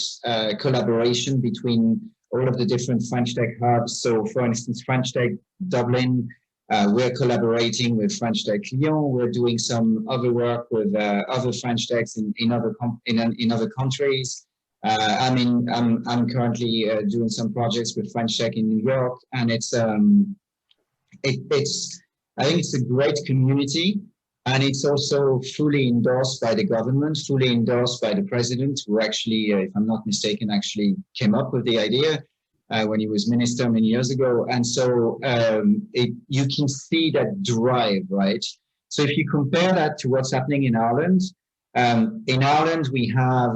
collaboration between all of the different French Tech hubs. So for instance, French Tech Dublin, we're collaborating with French Tech Lyon. We're doing some other work with other French Techs in other countries. I'm currently doing some projects with French Tech in New York, and I think it's a great community, and it's also fully endorsed by the government, fully endorsed by the president, who actually, if I'm not mistaken, actually came up with the idea when he was minister many years ago. And so you can see that drive, right? So if you compare that to what's happening in Ireland, we have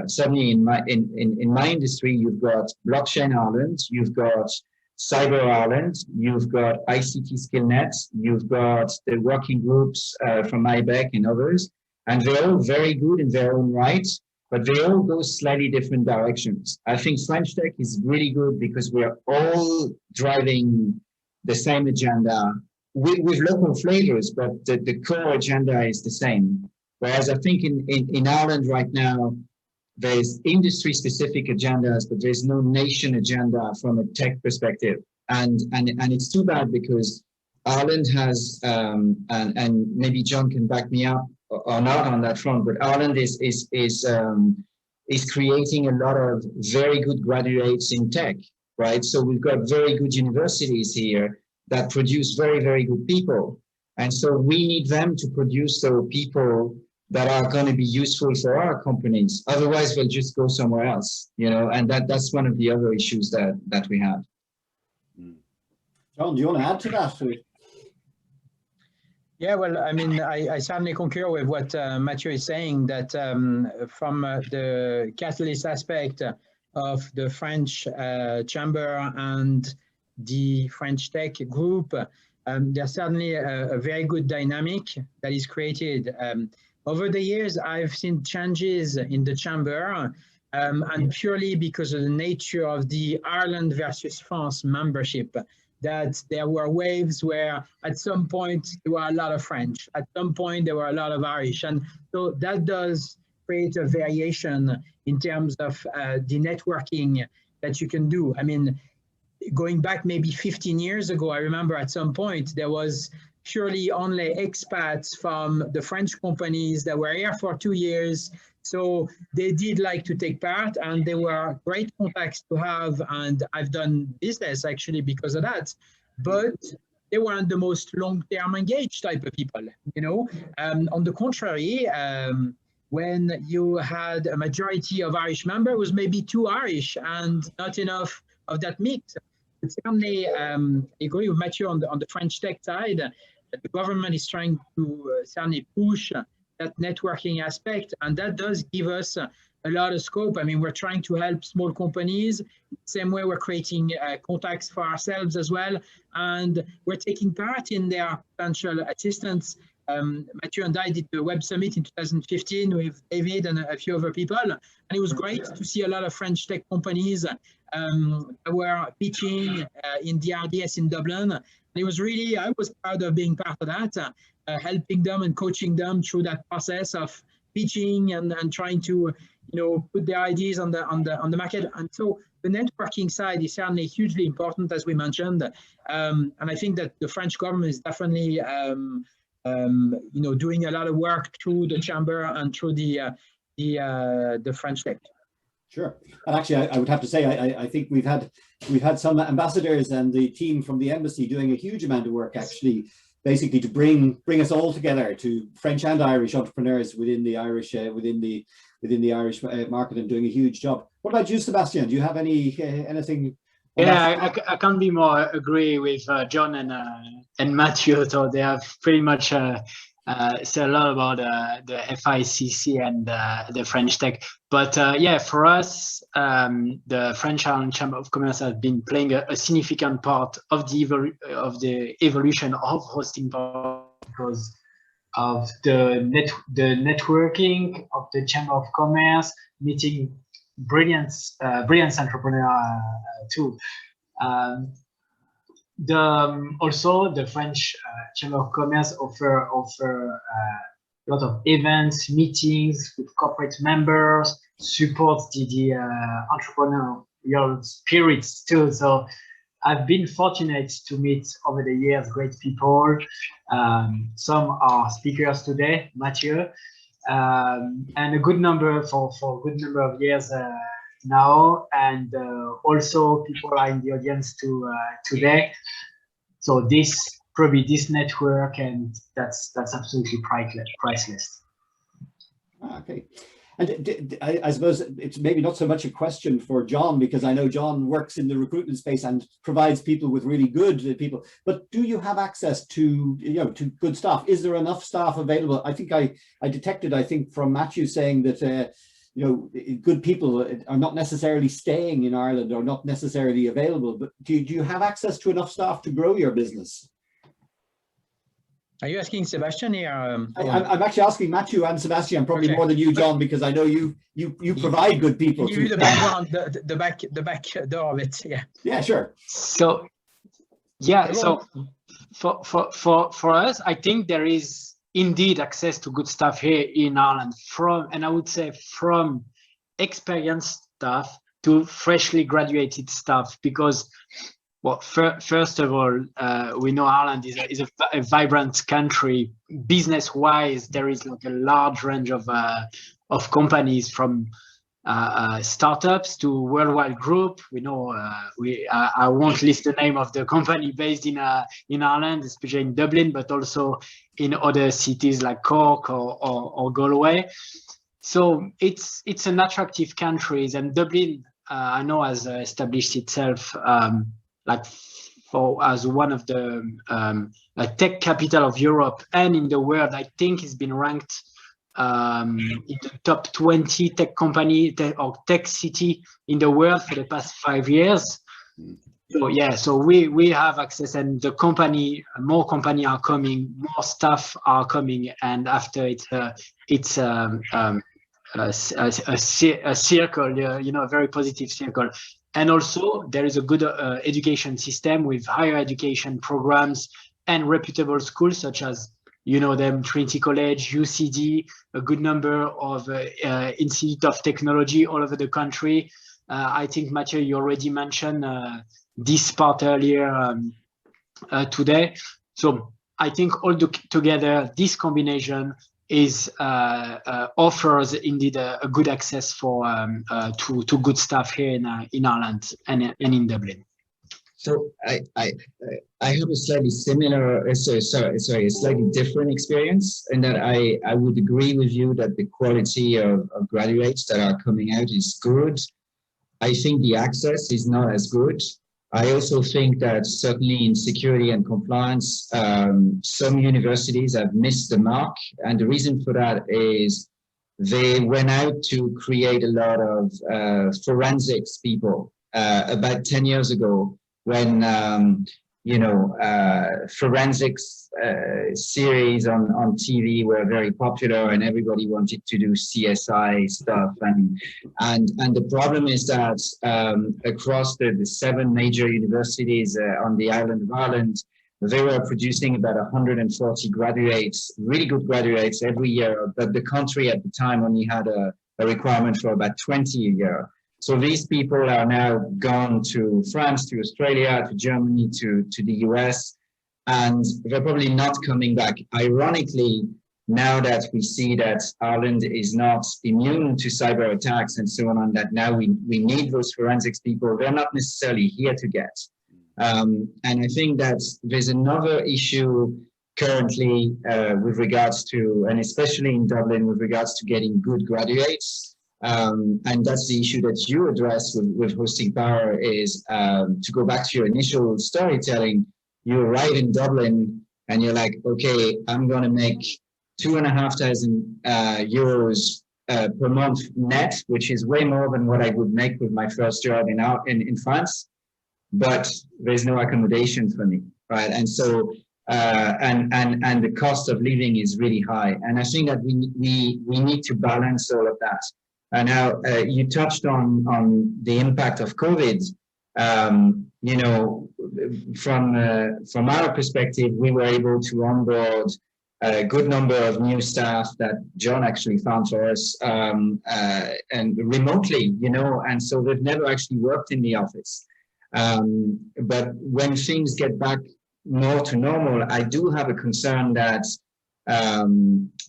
certainly in my industry, you've got Blockchain Ireland, you've got Cyber Ireland, you've got ICT SkillNet, you've got the working groups from IBEC and others, and they're all very good in their own right, but they all go slightly different directions. I think French Tech is really good because we're all driving the same agenda with local flavors, but the core agenda is the same. Whereas I think in Ireland right now, there's industry-specific agendas, but there's no nation agenda from a tech perspective. And it's too bad, because Ireland has, and maybe John can back me up or not on that front, but Ireland is creating a lot of very good graduates in tech, right? So we've got very good universities here that produce very, very good people. And so we need them to produce those people that are going to be useful for our companies. Otherwise, they'll just go somewhere else, and that's one of the other issues that we have. John, do you want to add to that? Yeah, well, I mean, I certainly concur with what Mathieu is saying, that from the catalyst aspect of the French Chamber and the French Tech group, there's certainly a very good dynamic that is created. Over the years, I've seen changes in the Chamber, and purely because of the nature of the Ireland versus France membership, that there were waves where at some point there were a lot of French, at some point there were a lot of Irish. And so that does create a variation in terms of the networking that you can do. I mean, going back maybe 15 years ago, I remember at some point there was purely only expats from the French companies that were here for 2 years. So they did like to take part, and they were great contacts to have. And I've done business actually because of that. But they weren't the most long-term engaged type of people, On the contrary, when you had a majority of Irish members, it was maybe too Irish and not enough of that mix. But certainly, I agree with Mathieu on the French Tech side. The government is trying to certainly push that networking aspect, and that does give us a lot of scope. I mean, we're trying to help small companies. Same way we're creating contacts for ourselves as well. And we're taking part in their potential assistance. Mathieu and I did the Web Summit in 2015 with David and a few other people. And it was great to see a lot of French tech companies that were pitching in the RDS in Dublin. And it was really, I was proud of being part of that, helping them and coaching them through that process of pitching and trying to, put their ideas on the market. And so the networking side is certainly hugely important, as we mentioned. And I think that the French government is definitely, doing a lot of work through the chamber and through the French Tech. Sure, and actually, I would have to say, I think we've had some ambassadors and the team from the embassy doing a huge amount of work, actually, basically to bring us all together, to French and Irish entrepreneurs within the Irish market, and doing a huge job. What about you, Sebastien? Do you have anything? Yeah, I can't be more agree with John and Mathieu. So they have pretty much said a lot about the FICC and the French Tech. But yeah, for us, the French Ireland Chamber of Commerce has been playing a significant part of the evolution of hosting because of the networking of the Chamber of Commerce, meeting brilliant entrepreneur too. Also the French Chamber of Commerce offer a lot of events, meetings with corporate members, supports the entrepreneurial spirits too. So I've been fortunate to meet over the years great people. Some are speakers today, Mathieu, and a good number for a good number of years now, and also people are in the audience today. So this network, and that's absolutely priceless. Okay. And I suppose it's maybe not so much a question for John, because I know John works in the recruitment space and provides people with really good people. But do you have access to good staff? Is there enough staff available? I think I detected, from Mathieu saying that good people are not necessarily staying in Ireland or not necessarily available. But do you have access to enough staff to grow your business? Are you asking Sebastien here? I'm actually asking Mathieu and Sebastien, probably more than you, John, because I know you provide good people. Give you the background, the back door of it. Yeah. Yeah, sure. So yeah, so for us, I think there is indeed access to good staff here in Ireland, and I would say from experienced staff to freshly graduated staff, because well, first of all, we know Ireland is a vibrant country. Business-wise, there is like a large range of companies, from startups to worldwide group. We know I won't list the name of the company based in Ireland, especially in Dublin, but also in other cities like Cork or Galway. So it's an attractive country, and Dublin, I know, has established itself as one of the tech capital of Europe and in the world. I think it's been ranked in the top 20 tech company or tech city in the world for the past 5 years. So yeah, so we have access, and the more company are coming, more staff are coming, and after it's a circle, a very positive circle. And also there is a good education system with higher education programs and reputable schools such as, Trinity College, UCD, a good number of Institute of Technology all over the country. I think, Mathieu, you already mentioned this part earlier today. So I think all together, this combination offers indeed a good access to good staff here in Ireland and in Dublin. So I have a slightly similar, a slightly different experience, in that I would agree with you that the quality of graduates that are coming out is good. I think the access is not as good. I also think that certainly in security and compliance, some universities have missed the mark. And the reason for that is they went out to create a lot of forensics people about 10 years ago when, forensics series on TV were very popular and everybody wanted to do CSI stuff. And the problem is that across the 7 major universities on the island of Ireland, they were producing about 140 graduates, really good graduates every year, but the country at the time only had a requirement for about 20 a year. So these people are now gone to France, to Australia, to Germany, to the US, and they're probably not coming back. Ironically, now that we see that Ireland is not immune to cyber attacks and so on, that now we need those forensics people, they're not necessarily here to get. And I think that there's another issue currently with regards to, and especially in Dublin, with regards to getting good graduates. And that's the issue that you address with hosting power is to go back to your initial storytelling. You arrive in Dublin and you're like, okay, I'm going to make €2,500 euros per month net, which is way more than what I would make with my first job in France. But there's no accommodation for me, right? And so, and the cost of living is really high. And I think that we need to balance all of that. And now you touched on the impact of COVID. From our perspective, we were able to onboard a good number of new staff that John actually found for us, and remotely, and so they've never actually worked in the office. But when things get back more to normal, I do have a concern that,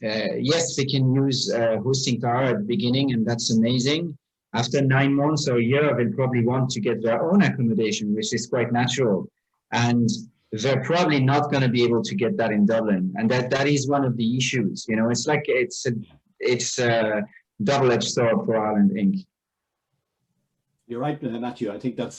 yes, they can use hosting power at the beginning, and that's amazing. After 9 months or a year, they'll probably want to get their own accommodation, which is quite natural. And they're probably not going to be able to get that in Dublin. And that is one of the issues. It's like it's a double-edged sword for Ireland Inc. You're right, Mathieu. I think that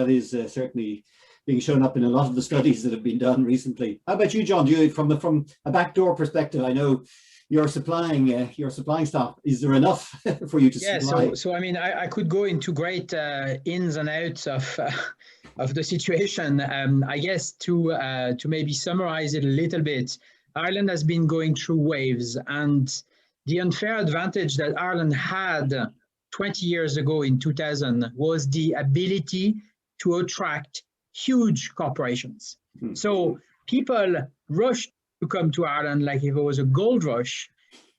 is certainly being shown up in a lot of the studies that have been done recently. How about you, John? From a backdoor perspective, I know you're supplying staff. Is there enough for you to supply? Yeah. So I mean, I could go into great ins and outs of the situation. I guess to maybe summarize it a little bit, Ireland has been going through waves, and the unfair advantage that Ireland had 20 years ago in 2000 was the ability to attract huge corporations. So people rushed to come to Ireland like if it was a gold rush.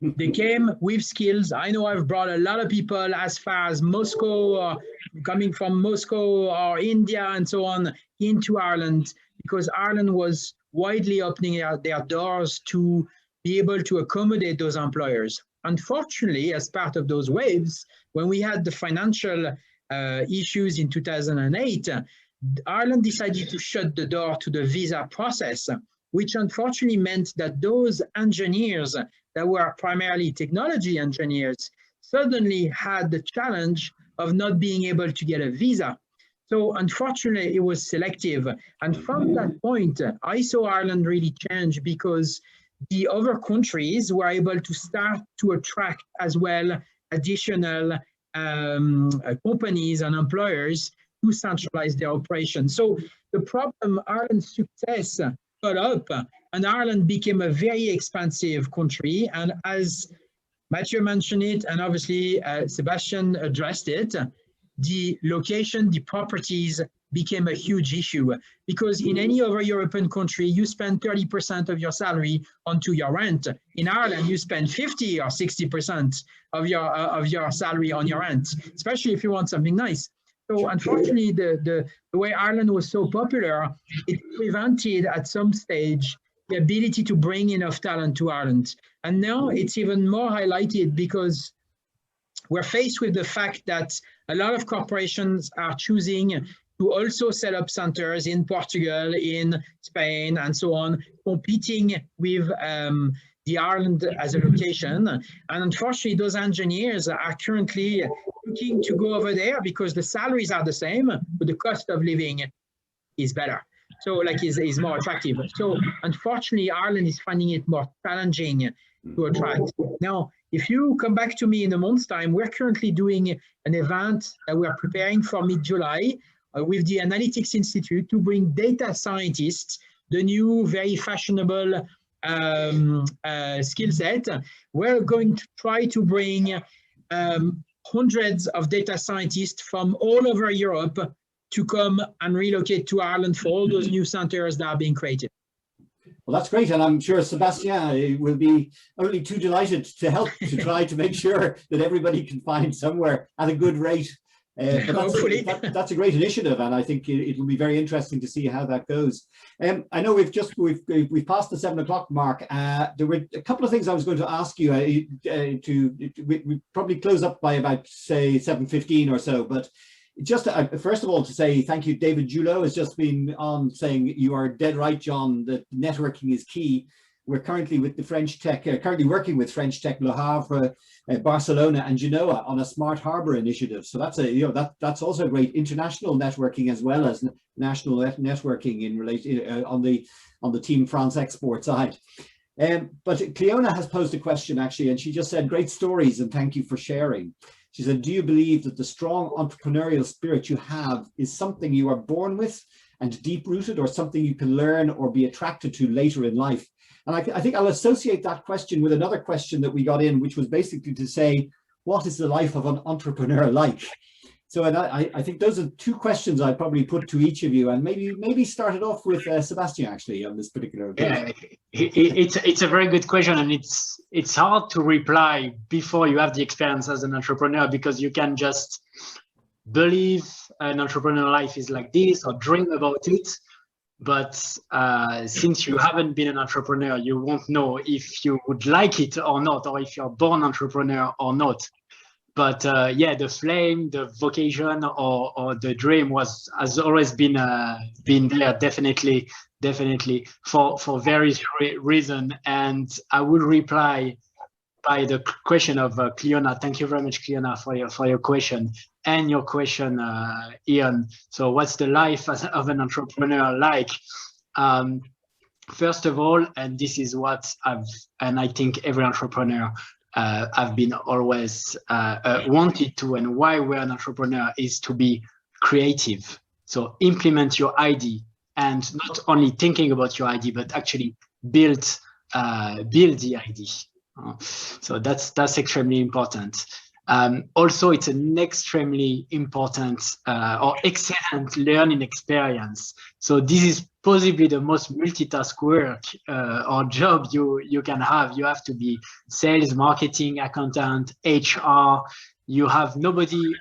They came with skills. I know I've brought a lot of people as far as Moscow, or coming from Moscow or India and so on, into Ireland, because Ireland was widely opening their doors to be able to accommodate those employers. Unfortunately, as part of those waves, when we had the financial issues in 2008, Ireland decided to shut the door to the visa process, which unfortunately meant that those engineers that were primarily technology engineers suddenly had the challenge of not being able to get a visa. So unfortunately, it was selective. And from that point, I saw Ireland really change, because the other countries were able to start to attract as well additional companies and employers to centralize their operations. So the problem, Ireland's success got up, and Ireland became a very expansive country. And as Mathieu mentioned it, and obviously Sebastien addressed it, the location, the properties became a huge issue, because in any other European country, you spend 30% of your salary onto your rent. In Ireland, you spend 50 or 60% of your salary on your rent, especially if you want something nice. So unfortunately, the way Ireland was so popular, it prevented at some stage the ability to bring enough talent to Ireland. And now it's even more highlighted, because we're faced with the fact that a lot of corporations are choosing to also set up centers in Portugal, in Spain, and so on, competing with the Ireland as a location. And unfortunately, those engineers are currently looking to go over there because the salaries are the same, but the cost of living is better. So is more attractive. So unfortunately, Ireland is finding it more challenging to attract. Now, if you come back to me in a month's time, we're currently doing an event that we're preparing for mid-July with the Analytics Institute to bring data scientists, the new very fashionable skill set. We're going to try to bring hundreds of data scientists from all over Europe to come and relocate to Ireland for all those new centers that are being created. Well, that's great. And I'm sure Sebastien will be only too delighted to help to try to make sure that everybody can find somewhere at a good rate. But that's a great initiative, and I think it will be very interesting to see how that goes. I know we've passed the 7 o'clock mark. There were a couple of things I was going to ask you. We probably close up by about, say, 7:15 or so. But just first of all, to say thank you. David Julot has just been on saying you are dead right, John, that networking is key. We're currently with the French Tech, currently working with French Tech, Le Havre, Barcelona, and Genoa on a smart harbour initiative. So that's that's also great international networking as well as national networking in relation on the Team France export side. But Cleona has posed a question actually, and she just said, "Great stories and thank you for sharing." She said, "Do you believe that the strong entrepreneurial spirit you have is something you are born with and deep-rooted, or something you can learn or be attracted to later in life?" And I think I'll associate that question with another question that we got in, which was basically to say, what is the life of an entrepreneur like? So, and I think those are two questions I'd probably put to each of you, and maybe start it off with Sebastien actually on this particular occasion. Yeah, it's a very good question, and it's hard to reply before you have the experience as an entrepreneur, because you can just believe an entrepreneur life is like this or dream about it. But since you haven't been an entrepreneur, you won't know if you would like it or not, or if you're born entrepreneur or not. But yeah, the flame, the vocation, or the dream has always been there, definitely for various reasons. And I will reply by the question of Cleona. Thank you very much, Cleona, for your question and your question, Eoin. So what's the life of an entrepreneur like? First of all, and this is what I think every entrepreneur have been always wanted to, and why we're an entrepreneur is to be creative. So implement your idea, and not only thinking about your idea, but actually build the idea. So that's extremely important. Also, it's an extremely important or excellent learning experience. So this is possibly the most multitask work or job you can have. You have to be sales, marketing, accountant, HR. You have nobody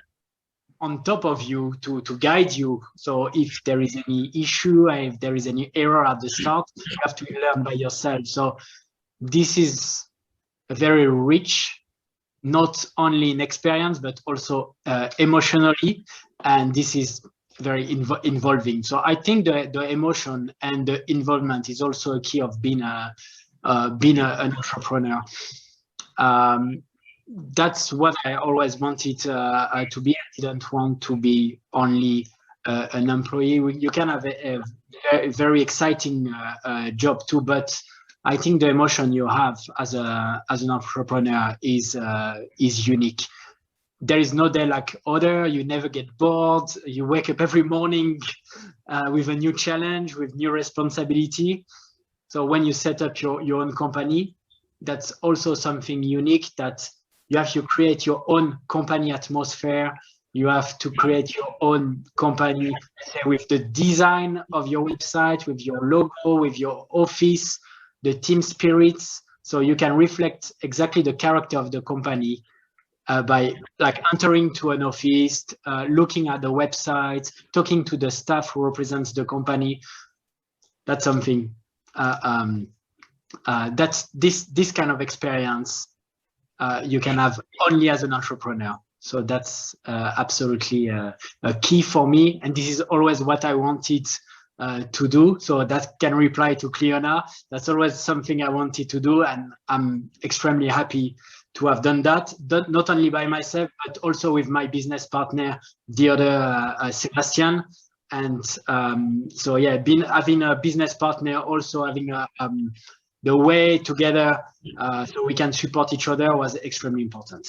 on top of you to guide you. So if there is any issue, if there is any error at the start, you have to learn by yourself. So this is very rich, not only in experience, but also emotionally. And this is very involving. So I think the emotion and the involvement is also a key of being an entrepreneur. That's what I always wanted to be. I didn't want to be only an employee. You can have a very exciting job too, but I think the emotion you have as an entrepreneur is unique. There is no day like other. You never get bored. You wake up every morning with a new challenge, with new responsibility. So when you set up your own company, that's also something unique, that you have to create your own company atmosphere. You have to create your own company with the design of your website, with your logo, with your office, the team spirits. So you can reflect exactly the character of the company by like entering to an office, looking at the website, talking to the staff who represents the company. That's something that's this kind of experience you can have only as an entrepreneur. So that's absolutely a key for me, and this is always what I wanted to do. So that can reply to Cleona. That's always something I wanted to do, and I'm extremely happy to have done that, not only by myself, but also with my business partner, the other Sebastien. And so yeah, having a business partner, also having the way together so we can support each other was extremely important.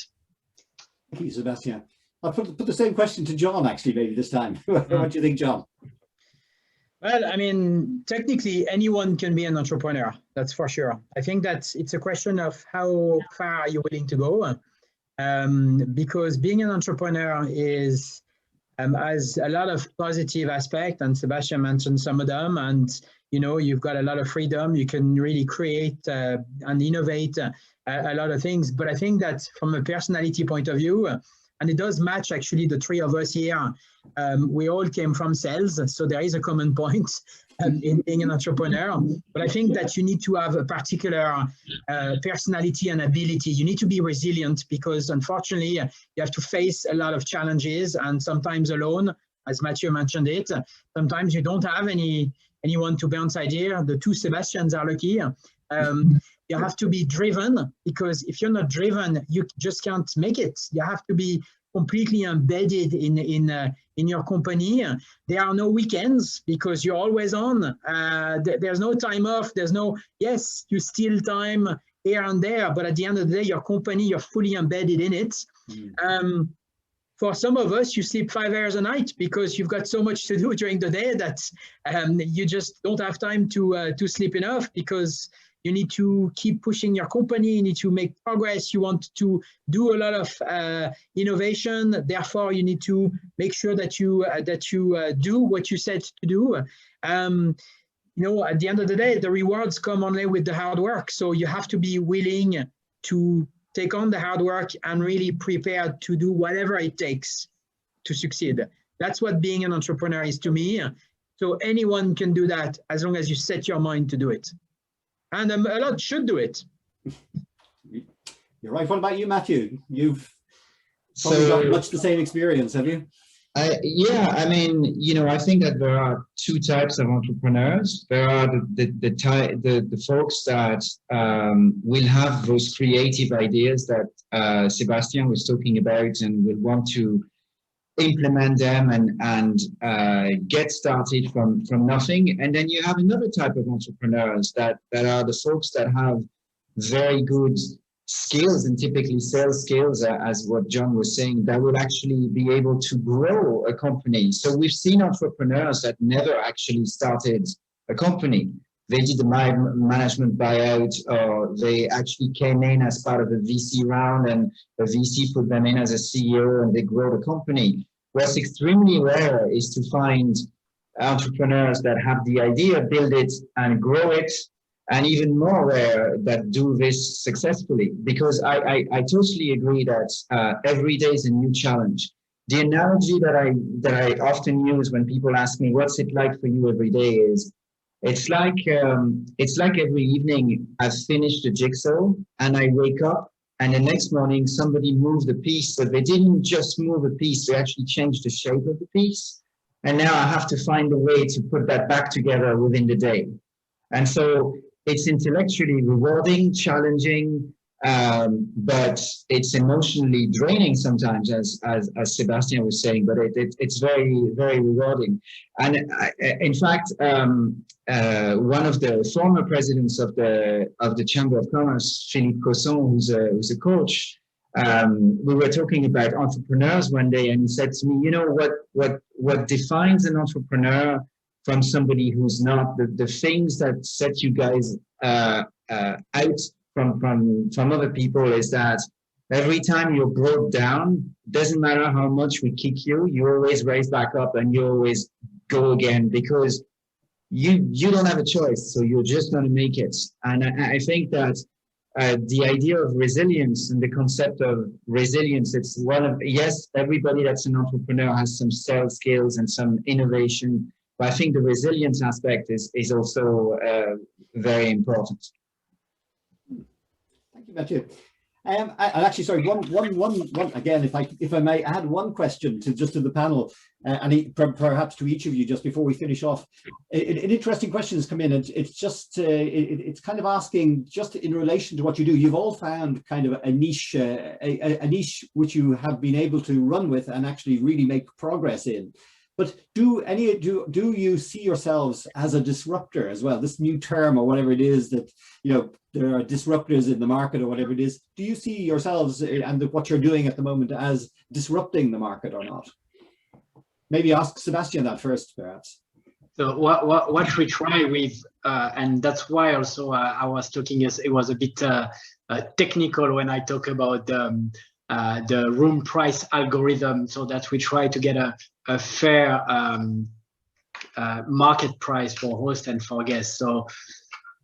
Thank you, Sebastien. I'll put the same question to John, actually, maybe this time. What do you think, John? Well, I mean, technically, anyone can be an entrepreneur, that's for sure. I think that it's a question of how far are you willing to go, because being an entrepreneur is has a lot of positive aspects, and Sebastien mentioned some of them, and you know, you've got a lot of freedom, you can really create and innovate a lot of things. But I think that from a personality point of view, and it does match actually the three of us here, we all came from sales, so there is a common point in being an entrepreneur. But I think that you need to have a particular personality and ability. You need to be resilient, because unfortunately you have to face a lot of challenges, and sometimes alone, as Mathieu mentioned it, sometimes you don't have anyone to bounce idea. The two Sebastians are lucky. You have to be driven, because if you're not driven, you just can't make it. You have to be completely embedded in your company. There are no weekends because you're always on. There's no time off. There's no, yes, you steal time here and there, but at the end of the day, your company, you're fully embedded in it. For some of us, you sleep 5 hours a night because you've got so much to do during the day that you just don't have time to sleep enough, because you need to keep pushing your company, you need to make progress, you want to do a lot of innovation, therefore you need to make sure that you do what you said to do. You know, at the end of the day, the rewards come only with the hard work, so you have to be willing to take on the hard work and really prepared to do whatever it takes to succeed. That's what being an entrepreneur is to me. So anyone can do that as long as you set your mind to do it. And a lot should do it. You're right. What about you, Mathieu? You've probably got much the same experience, have you? Yeah, I mean, you know, I think that there are two types of entrepreneurs. There are the folks that will have those creative ideas that Sebastien was talking about and will want to implement them and get started from nothing. And then you have another type of entrepreneurs that are the folks that have very good skills, and typically sales skills, as what John was saying, that will actually be able to grow a company. So we've seen entrepreneurs that never actually started a company. They did a management buyout, or they actually came in as part of a VC round and a VC put them in as a CEO and they grow the company. What's extremely rare is to find entrepreneurs that have the idea, build it and grow it, and even more rare that do this successfully. Because I totally agree that every day is a new challenge. The analogy that I often use when people ask me, what's it like for you every day, is it's like every evening I've finished the jigsaw and I wake up and the next morning somebody moved the piece, but they didn't just move a piece, they actually changed the shape of the piece. And now I have to find a way to put that back together within the day. And so it's intellectually rewarding, challenging, but it's emotionally draining sometimes, as Sebastien was saying, but it's very, very rewarding. And in fact, one of the former presidents of the Chamber of Commerce, Philippe Cosson, who's a coach, we were talking about entrepreneurs one day, and he said to me, you know, what defines an entrepreneur from somebody who's not, the things that set you guys out from other people is that every time you're brought down, doesn't matter how much we kick you, you always raise back up and you always go again, because you don't have a choice, so you're just going to make it. And I think that the idea of resilience and the concept of resilience, it's one of, yes, everybody that's an entrepreneur has some sales skills and some innovation, but I think the resilience aspect is also very important. Thank you, Mathieu. And actually, sorry, one again, if I may add one question to the panel, and perhaps to each of you just before we finish off. An interesting question has come in, and it's just it's kind of asking, just in relation to what you do. You've all found kind of a niche, a niche which you have been able to run with and actually really make progress in. But do you see yourselves as a disruptor as well? This new term or whatever it is that, you know, there are disruptors in the market or whatever it is. Do you see yourselves and what you're doing at the moment as disrupting the market or not? Maybe ask Sebastien that first, perhaps. So what we try with, and that's why also I was talking, it was a bit technical when I talk about the room price algorithm, so that we try to get a fair market price for host and for guests. So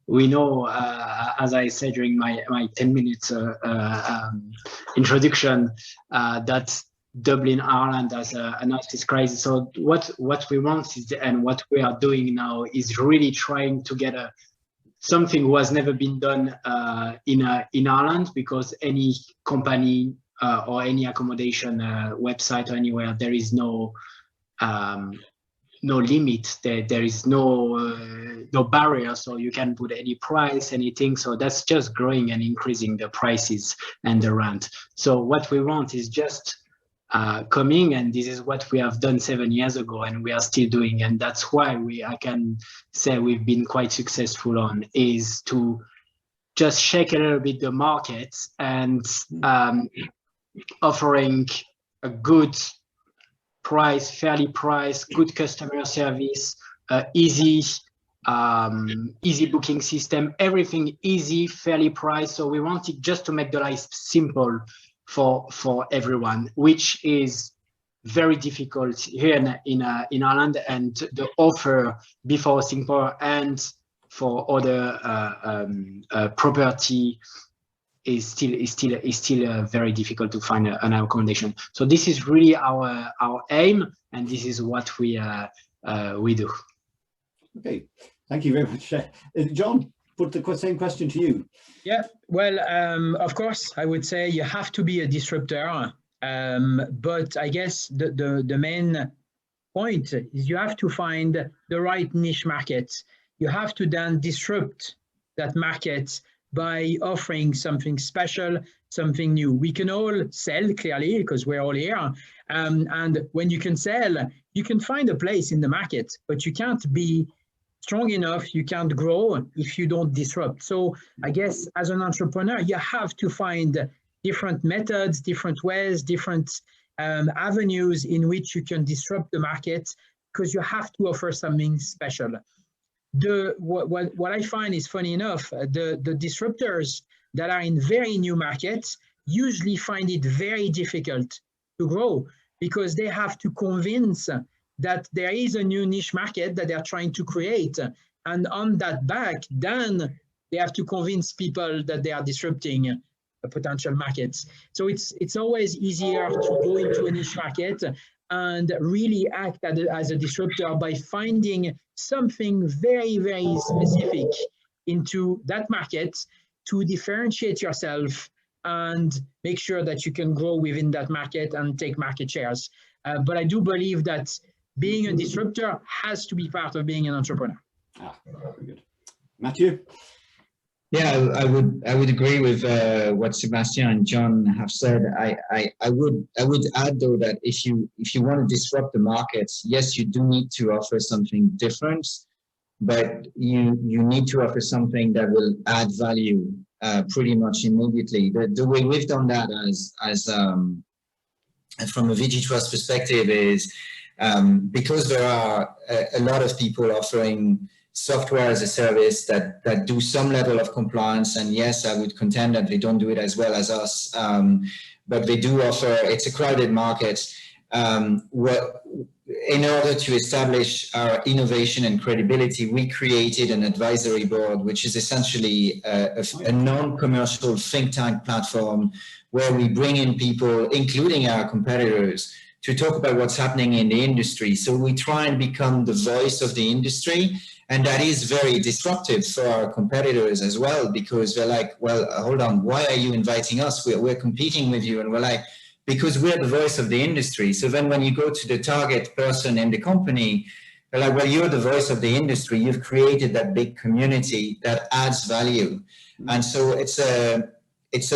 we know, as I said during my 10 minutes introduction, that Dublin, Ireland has an artist crisis. So what we want is, and what we are doing now is really trying to get something was never been done in Ireland, because any company or any accommodation website or anywhere, there is no limit. There is no barrier, so you can put any price, anything. So that's just growing and increasing the prices and the rent. So what we want is just coming, and this is what we have done 7 years ago, and we are still doing, and that's why I can say we've been quite successful on, is to just shake a little bit the market and offering a good price, fairly priced, good customer service, easy booking system, everything easy, fairly priced. So we wanted just to make the life simple for everyone, which is very difficult here in Ireland, and the offer before hosting power and for other property is still very difficult to find an accommodation. So this is really our aim, and this is what we do. Okay, thank you very much, John. Put the same question to you. Yeah, well, of course, I would say you have to be a disruptor, but I guess the main point is you have to find the right niche market. You have to then disrupt that market by offering something special, something new. We can all sell, clearly, because we're all here. And when you can sell, you can find a place in the market, but you can't be strong enough, you can't grow if you don't disrupt. So I guess as an entrepreneur, you have to find different methods, different ways, different avenues in which you can disrupt the market, because you have to offer something special. What I find is, funny enough, the disruptors that are in very new markets usually find it very difficult to grow, because they have to convince that there is a new niche market that they're trying to create. And on that back, then they have to convince people that they are disrupting potential markets. So it's always easier to go into a niche market and really act as a disruptor by finding something very, very specific into that market to differentiate yourself and make sure that you can grow within that market and take market shares. But I do believe that being a disruptor has to be part of being an entrepreneur. Very good. Mathieu? Yeah, I would agree with what Sebastien and John have said. I would add, though, that if you want to disrupt the markets, yes, you do need to offer something different, but you need to offer something that will add value pretty much immediately. The way we've done that as from a Vigitrust perspective is because there are a lot of people offering software as a service that do some level of compliance, and yes, I would contend that they don't do it as well as us, but they do offer. It's a crowded market. In order to establish our innovation and credibility, we created an advisory board, which is essentially a non-commercial think tank platform where we bring in people, including our competitors, to talk about what's happening in the industry. So we try and become the voice of the industry. And that is very disruptive for our competitors as well, because they're like, well, hold on, why are you inviting us? We're competing with you. And we're like, because we're the voice of the industry. So then when you go to the target person in the company, they're like, well, you're the voice of the industry. You've created that big community that adds value. And so it's a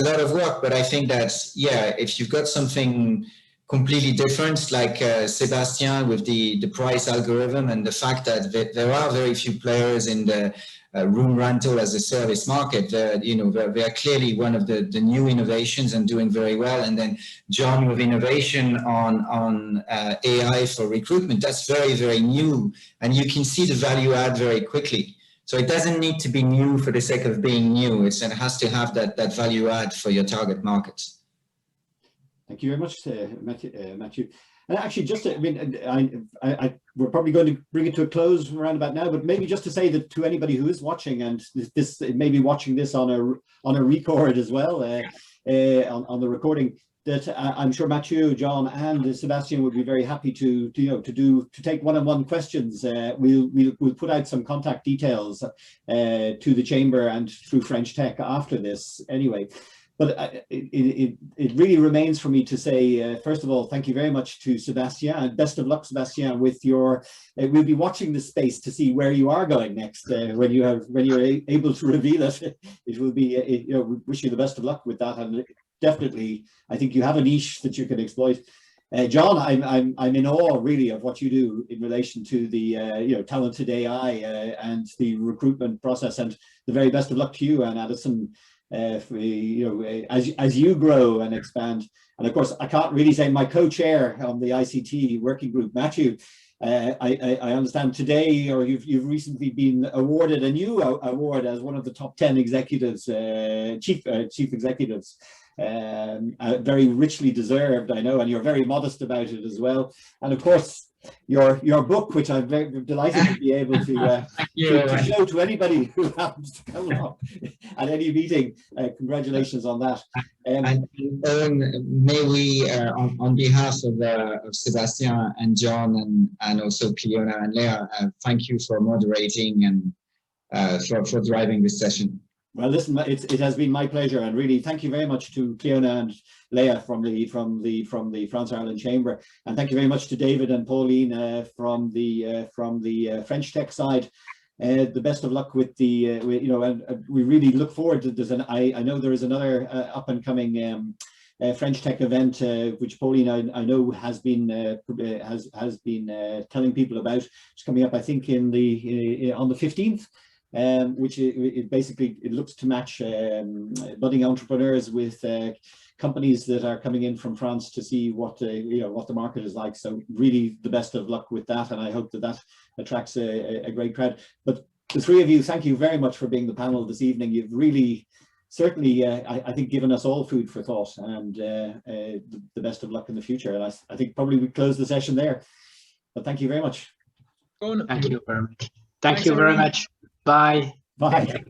lot of work, but I think that, yeah, if you've got something completely different, like Sebastien with the price algorithm, and the fact that there are very few players in the room rental as a service market. They are clearly one of the new innovations and doing very well. And then John with innovation on AI for recruitment, that's very, very new. And you can see the value add very quickly. So it doesn't need to be new for the sake of being new. It has to have that value add for your target markets. Thank you very much, Mathieu. And actually, just I mean, we're probably going to bring it to a close around about now, but maybe just to say that to anybody who is watching, and this maybe watching this on a record as well, on the recording, that I'm sure Mathieu, John, and Sebastien would be very happy to take one-on-one questions. We'll put out some contact details to the Chamber and through French Tech after this anyway. But it really remains for me to say, first of all, thank you very much to Sebastien, and best of luck, Sebastien, with your. We'll be watching this space to see where you are going next. When you're able to reveal it, it will be. We wish you the best of luck with that, and definitely, I think you have a niche that you can exploit. John, I'm in awe really of what you do in relation to the talented AI and the recruitment process, and the very best of luck to you and Adison. As you grow and expand. And of course, I can't really say my co-chair on the ICT working group, Mathieu. I understand today, or you've recently been awarded a new award as one of the top 10 executives, chief executives. Very richly deserved, I know, and you're very modest about it as well. And of course, your book, which I'm very delighted to be able to show to anybody who happens to come along at any meeting. Congratulations on that. And may we, on behalf of Sebastien and John and also Cleona and Leah, thank you for moderating and for driving this session. Well, listen, it has been my pleasure, and really thank you very much to Cleona and Leah from the France Ireland Chamber, and thank you very much to David and Pauline from the French Tech side. The best of luck with the and we really look forward to. I know there is another up and coming French Tech event which Pauline I know has been telling people about. It's coming up, I think, on the 15th. Which it looks to match budding entrepreneurs with companies that are coming in from France to see what the market is like. So really, the best of luck with that, and I hope that attracts a great crowd. But the three of you, thank you very much for being the panel this evening. You've really, certainly, I think, given us all food for thought, and the best of luck in the future. And I think probably we close the session there. But thank you very much. Thank you very much. Thank you very much. Bye. Bye.